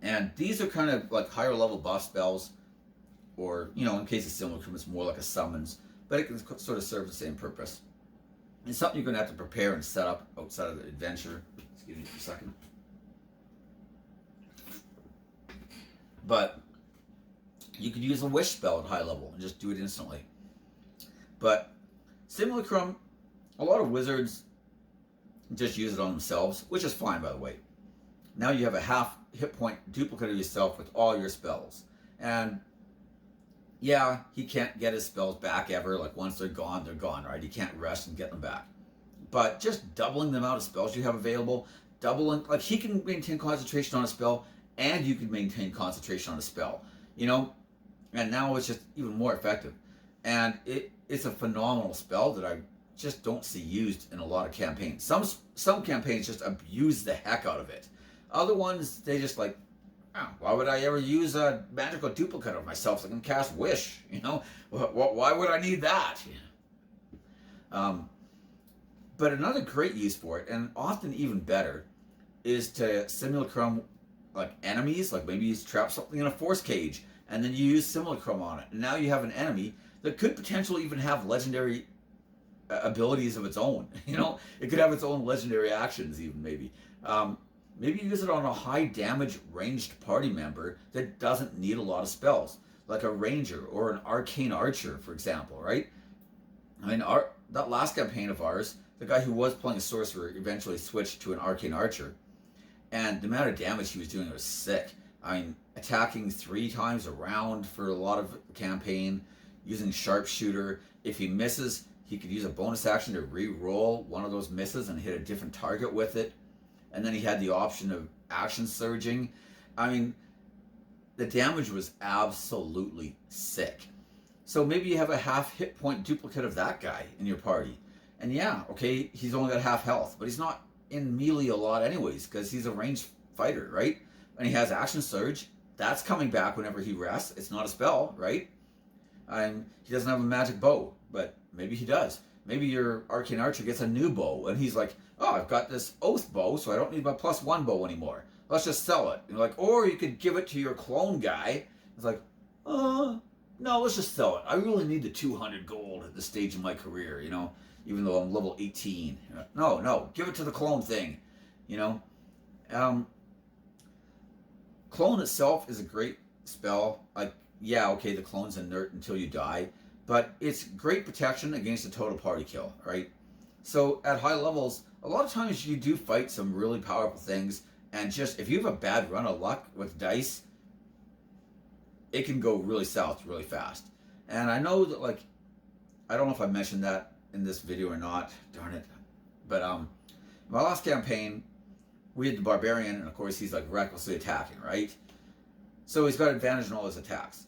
And these are kind of like higher level buff spells, or, in case of Simulacrum, it's more like a summons, but it can sort of serve the same purpose. It's something you're going to have to prepare and set up outside of the adventure. Excuse me for a second. But you could use a wish spell at high level and just do it instantly. But Simulacrum, a lot of wizards just use it on themselves, which is fine, by the way. Now you have a half hit point duplicate of yourself with all your spells. And yeah, he can't get his spells back ever. Like, once they're gone, right? He can't rest and get them back. But just doubling the amount of spells you have available, doubling, like he can maintain concentration on a spell, and you can maintain concentration on a spell, you know, and now it's just even more effective. And it's a phenomenal spell that I just don't see used in a lot of campaigns. Some campaigns just abuse the heck out of it. Other ones, they just like, oh, why would I ever use a magical duplicate of myself that can cast Wish? You know, why would I need that? But another great use for it, and often even better, is to simulacrum like enemies. Like maybe you trap something in a force cage, and then you use simulacrum on it, and now you have an enemy that could potentially even have legendary abilities of its own. You know, it could have its own legendary actions even maybe. Maybe use it on a high damage ranged party member that doesn't need a lot of spells, like a ranger or an arcane archer, for example, right? I mean, that last campaign of ours, the guy who was playing a sorcerer eventually switched to an arcane archer, and the amount of damage he was doing was sick. I mean, attacking 3 times a round for a lot of the campaign, using sharpshooter. If he misses, he could use a bonus action to re-roll one of those misses and hit a different target with it. And then he had the option of action surging. I mean, the damage was absolutely sick. So maybe you have a half hit point duplicate of that guy in your party. And yeah, okay, he's only got half health, but he's not in melee a lot anyways, because he's a ranged fighter, right? And he has action surge. That's coming back whenever he rests. It's not a spell, right? And he doesn't have a magic bow, but maybe he does. Maybe your arcane archer gets a new bow, and he's like, oh, I've got this oath bow, so I don't need my +1 bow anymore. Let's just sell it. And you're like, or you could give it to your clone guy. It's like, no, let's just sell it. I really need the 200 gold at this stage in my career, you know, even though I'm level 18. No, give it to the clone thing, you know. Clone itself is a great spell. Like, yeah, okay, the clone's inert until you die, but it's great protection against a total party kill, right? So at high levels, a lot of times you do fight some really powerful things, and just if you have a bad run of luck with dice, it can go really south really fast. And I know that, like, I don't know if I mentioned that in this video or not, darn it, but my last campaign, we had the barbarian, and of course he's like recklessly attacking, right? So he's got advantage in all his attacks.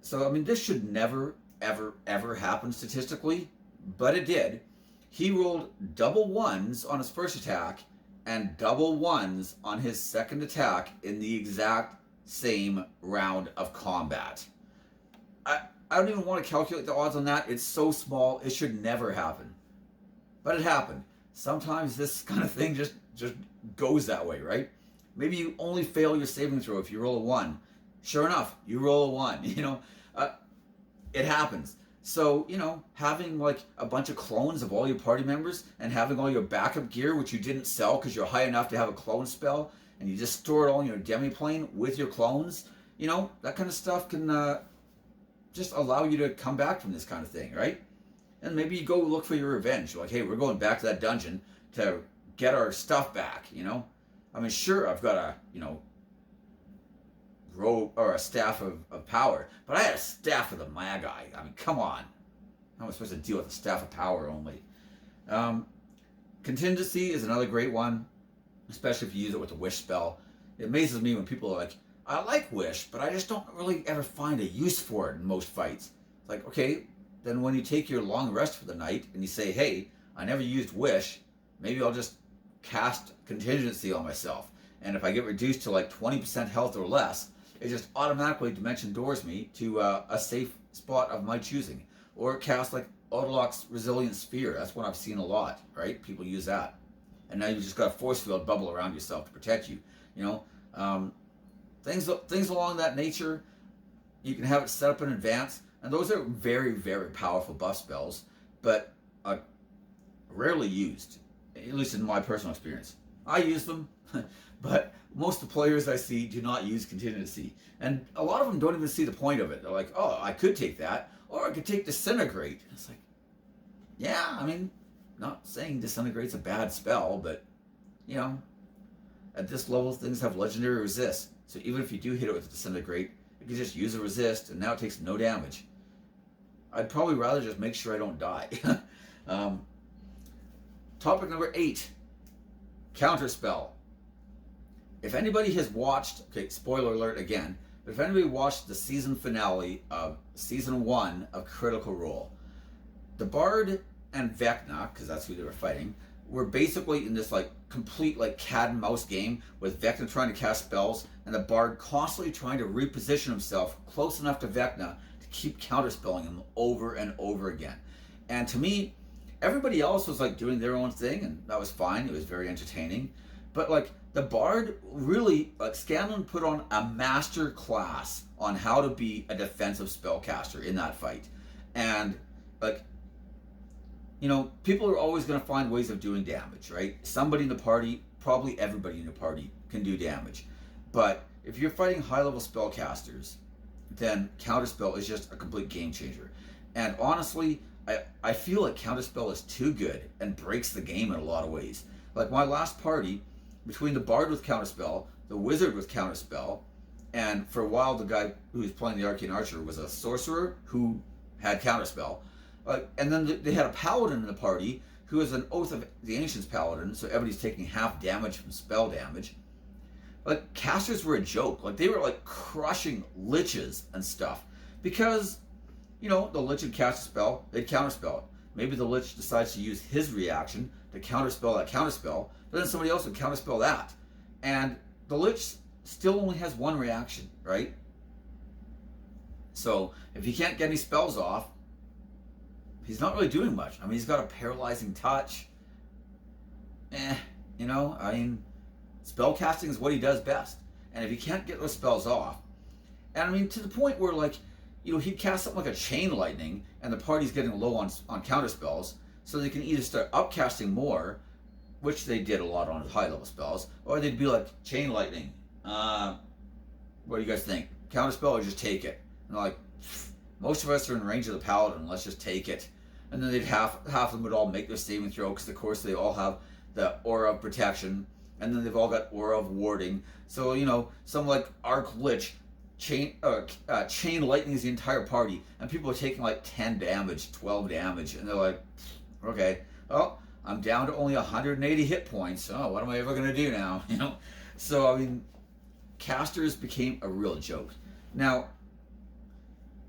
So I mean, this should never, ever happen statistically, but it did. He rolled double 1s on his first attack and double 1s on his second attack in the exact same round of combat. I don't even want to calculate the odds on that. It's so small, it should never happen. But it happened. Sometimes this kind of thing just goes that way, right? Maybe you only fail your saving throw if you roll a 1. Sure enough, you roll a 1, you know? It happens. So, you know, having like a bunch of clones of all your party members and having all your backup gear, which you didn't sell because you're high enough to have a clone spell, and you just store it all in your demi-plane with your clones, you know, that kind of stuff can just allow you to come back from this kind of thing, right? And maybe you go look for your revenge. You're like, hey, we're going back to that dungeon to get our stuff back, you know? I mean, sure, I've got a, you know, robe or a staff of power, but I had a staff of the Magi. I mean, come on. How am I supposed to deal with a staff of power only? Contingency is another great one, especially if you use it with a wish spell. It amazes me when people are like, I like wish, but I just don't really ever find a use for it in most fights. It's like, okay, then when you take your long rest for the night and you say, hey, I never used wish, maybe I'll just cast contingency on myself. And if I get reduced to like 20% health or less, it just automatically dimension doors me to a safe spot of my choosing. Or cast like Autoloc's Resilient Sphere. That's one I've seen a lot, right? People use that. And now you just got a force field bubble around yourself to protect you. You know, things along that nature, you can have it set up in advance. And those are very, very powerful buff spells, but rarely used, at least in my personal experience. I use them, but most of the players I see do not use contingency. And a lot of them don't even see the point of it. They're like, oh, I could take that, or I could take Disintegrate. It's like, yeah, I mean, not saying Disintegrate's a bad spell, but, you know, at this level, things have legendary resist. So even if you do hit it with Disintegrate, you can just use a resist, and now it takes no damage. I'd probably rather just make sure I don't die. Topic number 8, Counterspell. if anybody has watched, okay, spoiler alert again, but if anybody watched the season finale of season 1 of Critical Role, the Bard and Vecna, because that's who they were fighting, were basically in this like complete like cat and mouse game with Vecna trying to cast spells and the Bard constantly trying to reposition himself close enough to Vecna to keep counterspelling him over and over again. And to me, everybody else was like doing their own thing, and that was fine. It was very entertaining. But like the Bard really, like Scanlan put on a master class on how to be a defensive spellcaster in that fight. And like, you know, people are always going to find ways of doing damage, right? Somebody in the party, probably everybody in the party can do damage. But if you're fighting high-level spellcasters, then Counterspell is just a complete game changer. And honestly, I feel like Counterspell is too good and breaks the game in a lot of ways. Like my last party, between the Bard with Counterspell, the Wizard with Counterspell, and for a while the guy who was playing the Arcane Archer was a Sorcerer who had Counterspell. And then they had a Paladin in the party who was an Oath of the Ancients Paladin, so everybody's taking half damage from spell damage. Like, casters were a joke. Like, they were, like, crushing liches and stuff. Because, you know, the lich would cast a spell, they'd counterspell it. Maybe the lich decides to use his reaction to counterspell that counterspell, but then somebody else would counterspell that. And the lich still only has one reaction, right? So, if he can't get any spells off, he's not really doing much. I mean, he's got a paralyzing touch. You know, I mean, spell casting is what he does best. And if he can't get those spells off, and I mean, to the point where, like, you know, he'd cast something like a Chain Lightning, and the party's getting low on counter spells, so they can either start upcasting more, which they did a lot on high-level spells, or they'd be like, Chain Lightning, what do you guys think? Counterspell or just take it? And they're like, most of us are in range of the Paladin, let's just take it. And then they'd half of them would all make their saving throw, because of course they all have the Aura of Protection, and then they've all got Aura of Warding. So, you know, some like Arc Lich, Chain Lightnings the entire party, and people are taking like 10 damage, 12 damage, and they're like, okay, well, I'm down to only 180 hit points. Oh, what am I ever going to do now? You know? So, I mean, casters became a real joke. Now,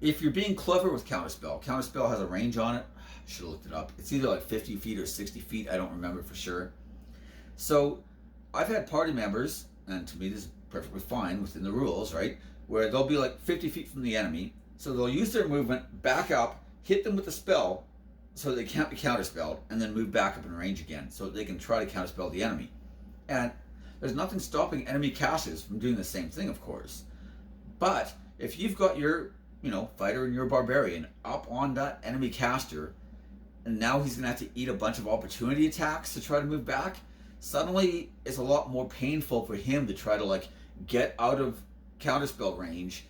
if you're being clever with Counterspell, Counterspell has a range on it. I should have looked it up. It's either like 50 feet or 60 feet. I don't remember for sure. So I've had party members, and to me this is perfectly fine within the rules, right? Where they'll be like 50 feet from the enemy. So they'll use their movement, back up, hit them with the spell so they can't be counterspelled, and then move back up in range again so they can try to counterspell the enemy. And there's nothing stopping enemy casters from doing the same thing, of course. But if you've got your, you know, fighter and your barbarian up on that enemy caster, and now he's going to have to eat a bunch of opportunity attacks to try to move back, suddenly it's a lot more painful for him to try to, like, get out of counterspell range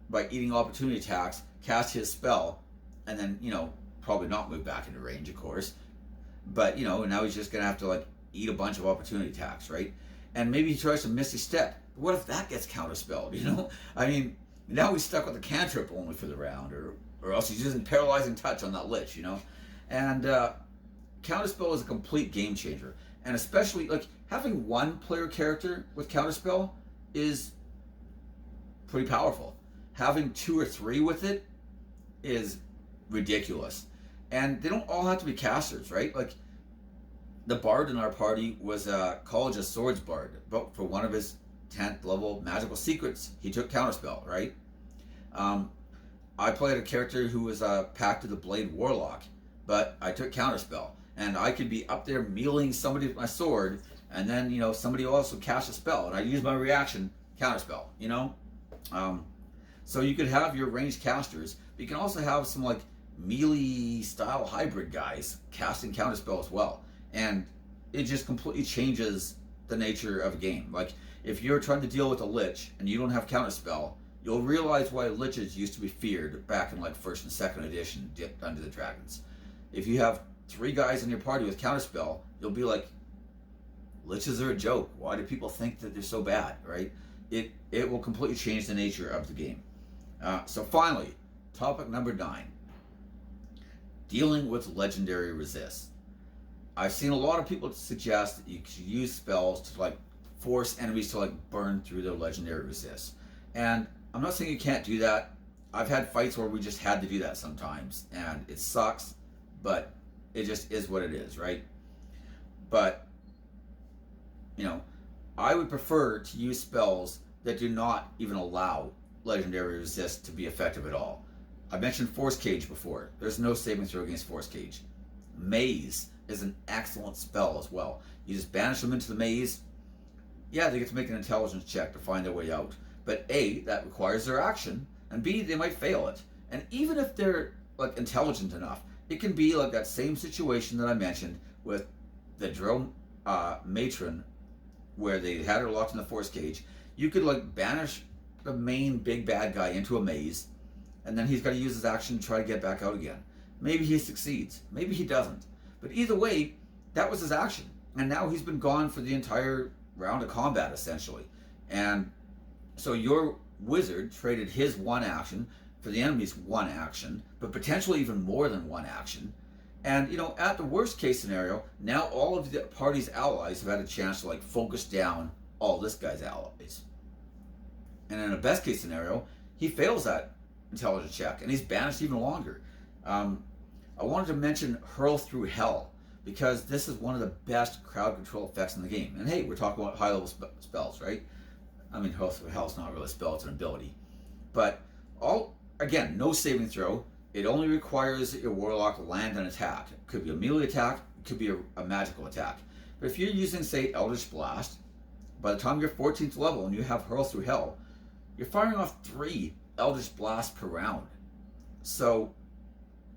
by eating opportunity attacks, cast his spell, and then, you know, probably not move back into range, of course. But, you know, now he's just going to have to, like, eat a bunch of opportunity attacks, right? And maybe he tries to Misty Step. But what if that gets counterspelled, you know? I mean, now he's stuck with a cantrip only for the round, or else he's using Paralyzing Touch on that Lich, you know? And Counterspell is a complete game changer. And especially, like, having one player character with Counterspell is pretty powerful. Having 2 or 3 with it is ridiculous. And they don't all have to be casters, right? Like, the Bard in our party was a College of Swords Bard, but for one of his 10th level magical secrets, he took Counterspell, right? I played a character who was a Pact of the Blade Warlock, but I took Counterspell. And I could be up there mealing somebody with my sword, and then, you know, somebody else would cast a spell, and I use my reaction, Counterspell, you know? So you could have your ranged casters, but you can also have some, like, melee-style hybrid guys casting Counterspell as well. And it just completely changes the nature of a game. Like, if you're trying to deal with a Lich, and you don't have Counterspell, you'll realize why Liches used to be feared back in, like, 1st and 2nd edition, Under the Dragons. If you have 3 guys in your party with Counterspell, you'll be like, Liches are a joke. Why do people think that they're so bad, right? It will completely change the nature of the game. So finally, topic number 9. Dealing with legendary resists. I've seen a lot of people suggest that you should use spells to, like, force enemies to like burn through their legendary resists. And I'm not saying you can't do that. I've had fights where we just had to do that sometimes, and it sucks, but it just is what it is, right? But, you know, I would prefer to use spells that do not even allow legendary resist to be effective at all. I mentioned Force Cage before. There's no saving throw against Force Cage. Maze is an excellent spell as well. You just banish them into the maze. Yeah, they get to make an intelligence check to find their way out. But A, that requires their action, and B, they might fail it. And even if they're like intelligent enough, it can be like that same situation that I mentioned with the drill matron, where they had her locked in the Force Cage. You could like banish the main big bad guy into a maze, and then he's got to use his action to try to get back out again. Maybe he succeeds, maybe he doesn't. But either way, that was his action. And now he's been gone for the entire round of combat, essentially. And so your wizard traded his one action for the enemy's one action, but potentially even more than one action. And, you know, at the worst case scenario, now all of the party's allies have had a chance to like focus down all this guy's allies. And in a best case scenario, he fails that intelligence check and he's banished even longer. I wanted to mention Hurl Through Hell, because this is one of the best crowd control effects in the game. And hey, we're talking about high level spells, right? I mean, Hurl Through Hell is not really a spell, it's an ability. But again, no saving throw. It only requires that your warlock land an attack. It could be a melee attack, it could be a magical attack. But if you're using, say, Eldritch Blast, by the time you're 14th level and you have Hurl Through Hell, you're firing off 3 Eldritch Blasts per round. So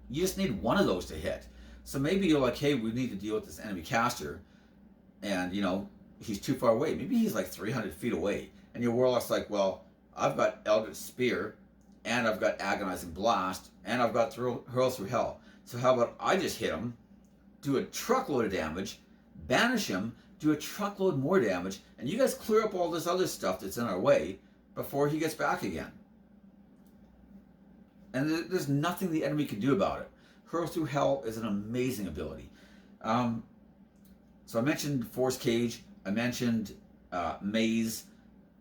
you just need one of those to hit. So maybe you're like, hey, we need to deal with this enemy caster, and, you know, he's too far away. Maybe he's like 300 feet away. And your warlock's like, well, I've got Eldritch Spear, and I've got Agonizing Blast, and I've got Hurl Through Hell. So how about I just hit him, do a truckload of damage, banish him, do a truckload more damage, and you guys clear up all this other stuff that's in our way before he gets back again. And there's nothing the enemy can do about it. Hurl Through Hell is an amazing ability. So I mentioned Force Cage, I mentioned Maze,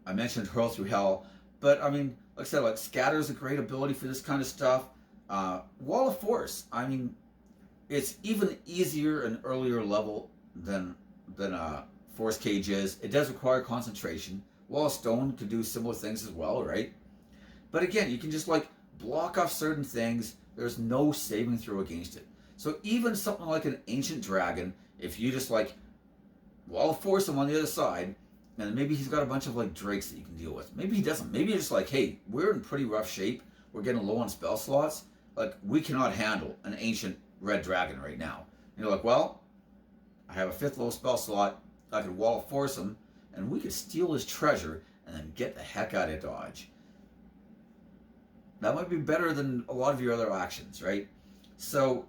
I mentioned Hurl Through Hell, but I mean, like I said, like Scatter is a great ability for this kind of stuff. Wall of Force, I mean, it's even easier and earlier level than Force Cage is. It does require concentration. Wall of Stone could do similar things as well, right? But again, you can just like block off certain things. There's no saving throw against it. So even something like an Ancient Dragon, if you just like Wall of Force him on the other side, and maybe he's got a bunch of like drakes that you can deal with. Maybe he doesn't. Maybe you're just like, hey, we're in pretty rough shape. We're getting low on spell slots. Like, we cannot handle an Ancient Red Dragon right now. And you're like, well, I have a 5th level spell slot. I could Wall of Force him, and we could steal his treasure and then get the heck out of Dodge. That might be better than a lot of your other actions, right? So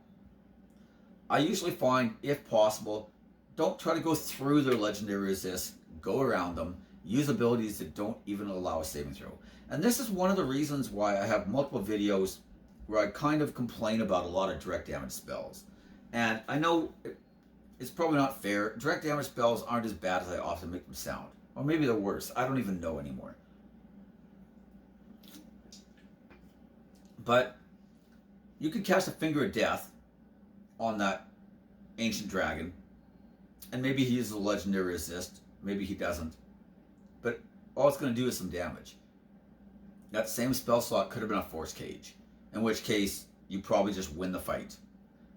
I usually find, if possible, don't try to go through their legendary resists, go around them, use abilities that don't even allow a saving throw. And this is one of the reasons why I have multiple videos where I kind of complain about a lot of direct damage spells. And I know it's probably not fair. Direct damage spells aren't as bad as I often make them sound. Or maybe they're worse. I don't even know anymore. But you could cast a Finger of Death on that Ancient Dragon, and maybe he uses a legendary resist, maybe he doesn't. But all it's going to do is some damage. That same spell slot could have been a Force Cage, in which case you probably just win the fight.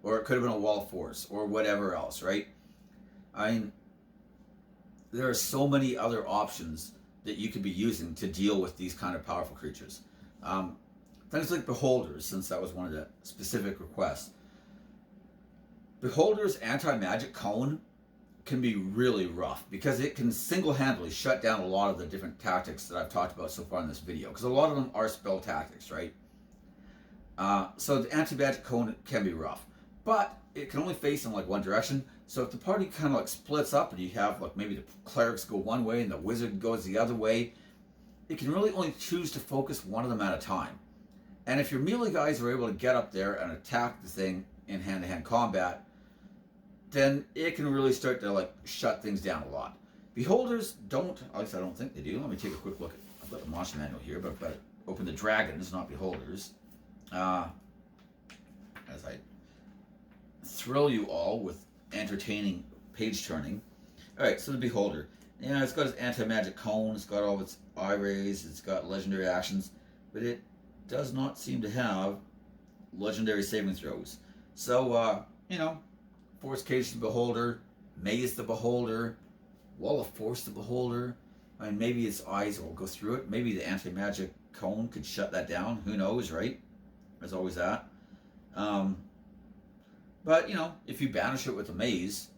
Or it could have been a Wall of Force, or whatever else, right? I mean, there are so many other options that you could be using to deal with these kind of powerful creatures. Things like Beholders, since that was one of the specific requests. Beholder's anti-magic cone can be really rough because it can single-handedly shut down a lot of the different tactics that I've talked about so far in this video, because a lot of them are spell tactics, right? So the anti-magic cone can be rough, but it can only face in like one direction. So if the party kind of like splits up and you have like maybe the clerics go one way and the wizard goes the other way, it can really only choose to focus one of them at a time. And if your melee guys are able to get up there and attack the thing in hand-to-hand combat, then it can really start to like shut things down a lot. Beholders don't, at least I don't think they do. Let me take a quick look. I've got the monster manual here, but I've got to open the dragons, not beholders. As I thrill you all with entertaining page turning. Alright, so the beholder. Yeah, it's got its anti-magic cone, it's got all of its eye rays, it's got legendary actions, but it does not seem to have legendary saving throws. So, Force Cage the Beholder, Maze the Beholder, Wall of Force the Beholder. I mean, maybe its eyes will go through it. Maybe the anti-magic cone could shut that down. Who knows, right? There's always that. But, if you banish it with a Maze,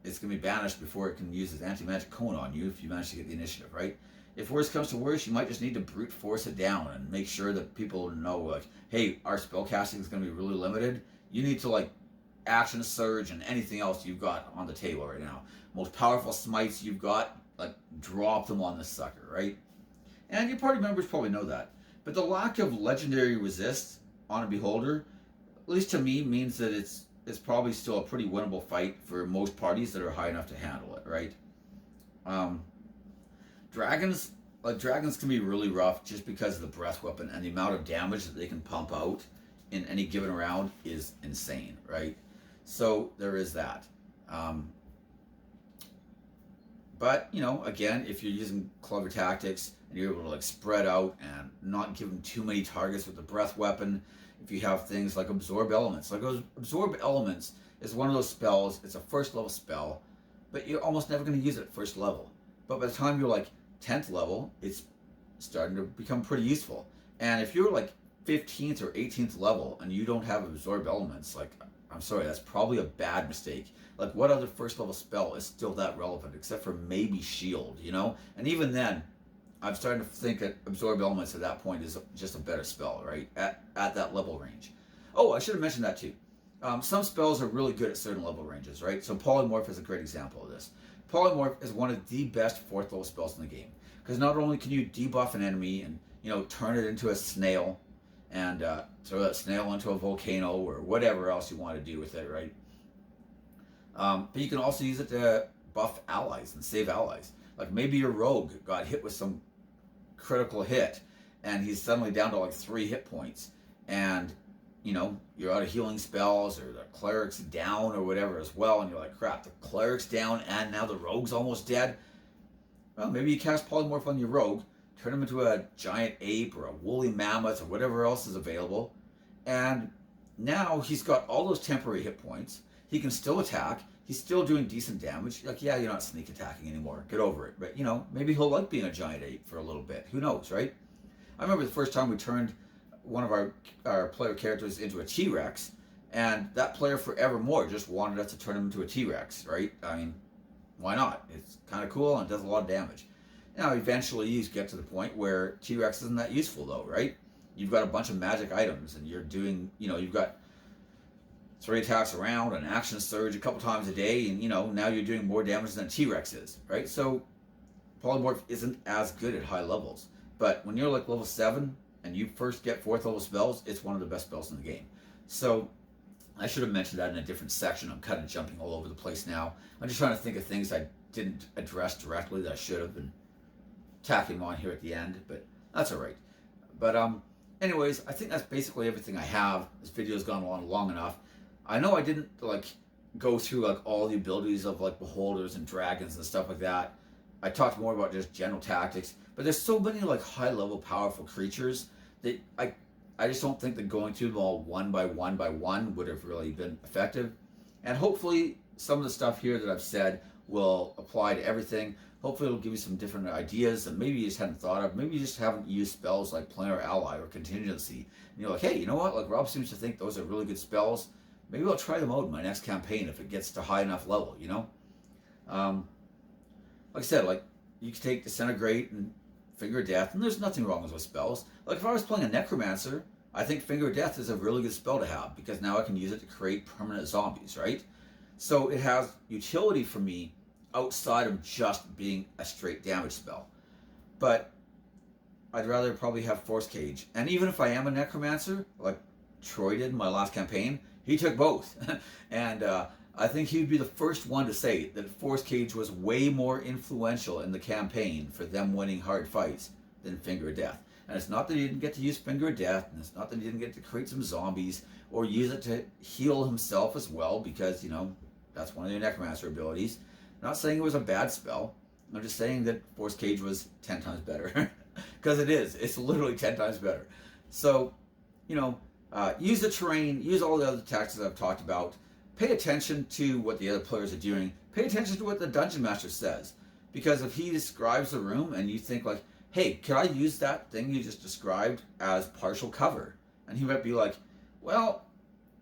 it's going to be banished before it can use its anti-magic cone on you if you manage to get the initiative, right? If worse comes to worse, you might just need to brute force it down and make sure that people know, like, hey, our spellcasting is going to be really limited. You need to, like, action surge and anything else you've got on the table right now. Most powerful smites you've got, like, drop them on this sucker, right? And your party members probably know that. But the lack of legendary resist on a beholder, at least to me, means that it's probably still a pretty winnable fight for most parties that are high enough to handle it, right? Dragons can be really rough just because of the breath weapon, and the amount of damage that they can pump out in any given round is insane, right? So there is that. But, again, if you're using clever tactics and you're able to, like, spread out and not give them too many targets with the breath weapon, if you have things like Absorb Elements. Like, Absorb Elements is one of those spells, it's a first level spell, but you're almost never going to use it at first level. But by the time you're, like, 10th level, it's starting to become pretty useful. And if you're, like, 15th or 18th level and you don't have Absorb Elements, like, I'm sorry, that's probably a bad mistake. Like, what other first level spell is still that relevant except for maybe Shield, And even then, I'm starting to think that Absorb Elements at that point is just a better spell, right? At that level range. Oh, I should have mentioned that too. Some spells are really good at certain level ranges, right? So Polymorph is a great example of this. Polymorph is one of the best 4th level spells in the game. Because not only can you debuff an enemy and, turn it into a snail, and throw that snail into a volcano or whatever else you want to do with it, right? But you can also use it to buff allies and save allies. Like, maybe your rogue got hit with some critical hit and he's suddenly down to like 3 hit points, and you're out of healing spells, or the cleric's down or whatever as well, and you're like, crap, the cleric's down and now the rogue's almost dead. Well, maybe you cast Polymorph on your rogue, turn him into a giant ape or a woolly mammoth or whatever else is available, and now he's got all those temporary hit points. He can still attack. He's still doing decent damage. Like, yeah, you're not sneak attacking anymore. Get over it. But, maybe he'll like being a giant ape for a little bit. Who knows, right? I remember the first time we turned one of our player characters into a T-Rex, and that player forevermore just wanted us to turn him into a T-Rex, right? I mean, why not? It's kind of cool and it does a lot of damage. Now, eventually you get to the point where T-Rex isn't that useful, though, right? You've got a bunch of magic items, and you're doing, you've got 3 attacks around, an action surge a couple times a day, and now you're doing more damage than T-Rex is, right? So Polymorph isn't as good at high levels. But when you're like level 7 and you first get 4th level spells, it's one of the best spells in the game. So I should have mentioned that in a different section. I'm kind of jumping all over the place now. I'm just trying to think of things I didn't address directly that I should have been tacking on here at the end, but that's all right. But anyways, I think that's basically everything I have. This video's gone on long enough. I know I didn't go through all the abilities of beholders and dragons and stuff like that. I talked more about just general tactics, but there's so many high level powerful creatures that I just don't think that going through them all one by one would have really been effective. And hopefully some of the stuff here that I've said will apply to everything. Hopefully it'll give you some different ideas that maybe you just hadn't thought of. Maybe you just haven't used spells like Planar Ally or Contingency. And you're like, hey, you know what? Rob seems to think those are really good spells. Maybe I'll try them out in my next campaign if it gets to high enough level, Like I said, you can take Disintegrate and Finger of Death, and there's nothing wrong with those spells. If I was playing a Necromancer, I think Finger of Death is a really good spell to have, because now I can use it to create permanent zombies, right? So it has utility for me outside of just being a straight damage spell. But I'd rather probably have Force Cage. And even if I am a Necromancer, like Troy did in my last campaign, he took both. And I think he'd be the first one to say that Force Cage was way more influential in the campaign for them winning hard fights than Finger of Death. And it's not that he didn't get to use Finger of Death, and it's not that he didn't get to create some zombies or use it to heal himself as well, because, you know, that's one of the Necromancer abilities. I'm not saying it was a bad spell. I'm just saying that Force Cage was 10 times better. Because it is. It's literally 10 times better. So, you know, use the terrain, use all the other tactics I've talked about. Pay attention to what the other players are doing. Pay attention to what the Dungeon Master says. Because if he describes the room and you think like, hey, can I use that thing you just described as partial cover? And he might be like, well,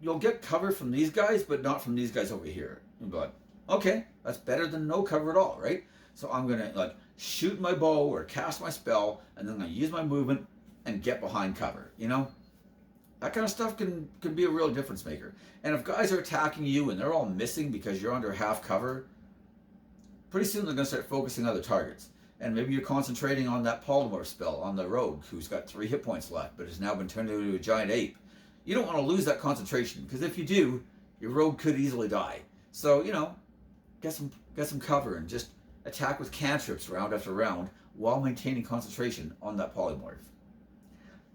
you'll get cover from these guys, but not from these guys over here. You'll be like, okay, that's better than no cover at all, right? So I'm going to like shoot my bow or cast my spell, and then I'm going to use my movement and get behind cover, you know? That kind of stuff can be a real difference maker. And if guys are attacking you and they're all missing because you're under half cover, pretty soon they're going to start focusing on other targets. And maybe you're concentrating on that polymorph spell on the rogue who's got 3 hit points left but has now been turned into a giant ape. You don't want to lose that concentration, because if you do, your rogue could easily die. So, you know, get some cover and just attack with cantrips round after round while maintaining concentration on that polymorph.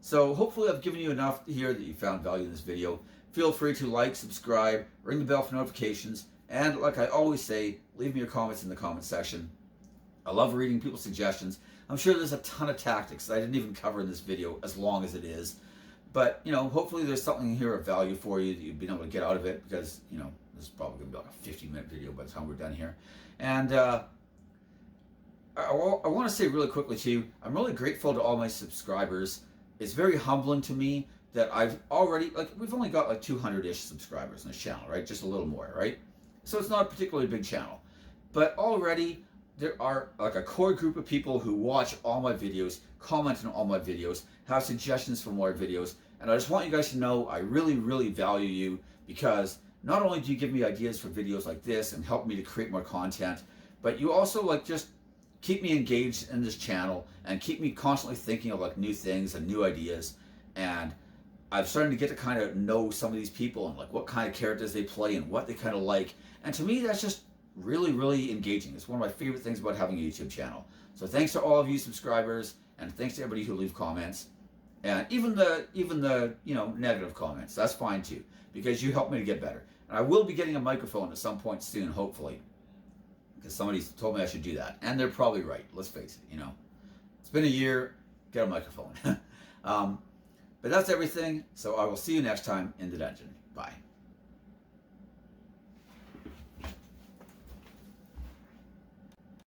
So hopefully I've given you enough here that you found value in this video. Feel free to like, subscribe, ring the bell for notifications, and like I always say, leave me your comments in the comment section. I love reading people's suggestions. I'm sure there's a ton of tactics that I didn't even cover in this video, as long as it is. But, you know, hopefully there's something here of value for you that you've been able to get out of it, because, you know, this is probably going to be like a 15-minute video by the time we're done here. And I want to say really quickly too, I'm really grateful to all my subscribers. It's very humbling to me that I've already, like, we've only got like 200-ish subscribers on this channel, right? Just a little more, right? So it's not a particularly big channel. But already there are like a core group of people who watch all my videos, comment on all my videos, have suggestions for more videos, and I just want you guys to know I really, really value you, because not only do you give me ideas for videos like this and help me to create more content, but you also like just keep me engaged in this channel and keep me constantly thinking of like new things and new ideas. And I'm starting to get to kind of know some of these people and like what kind of characters they play and what they kind of like. And to me, that's just really, really engaging. It's one of my favorite things about having a YouTube channel. So thanks to all of you subscribers, and thanks to everybody who leave comments, and even the you know, negative comments. That's fine too, because you help me to get better. And I will be getting a microphone at some point soon, hopefully, because somebody's told me I should do that, and they're probably right. Let's face it, you know, it's been a year. Get a microphone. But that's everything. So I will see you next time in the dungeon. Bye.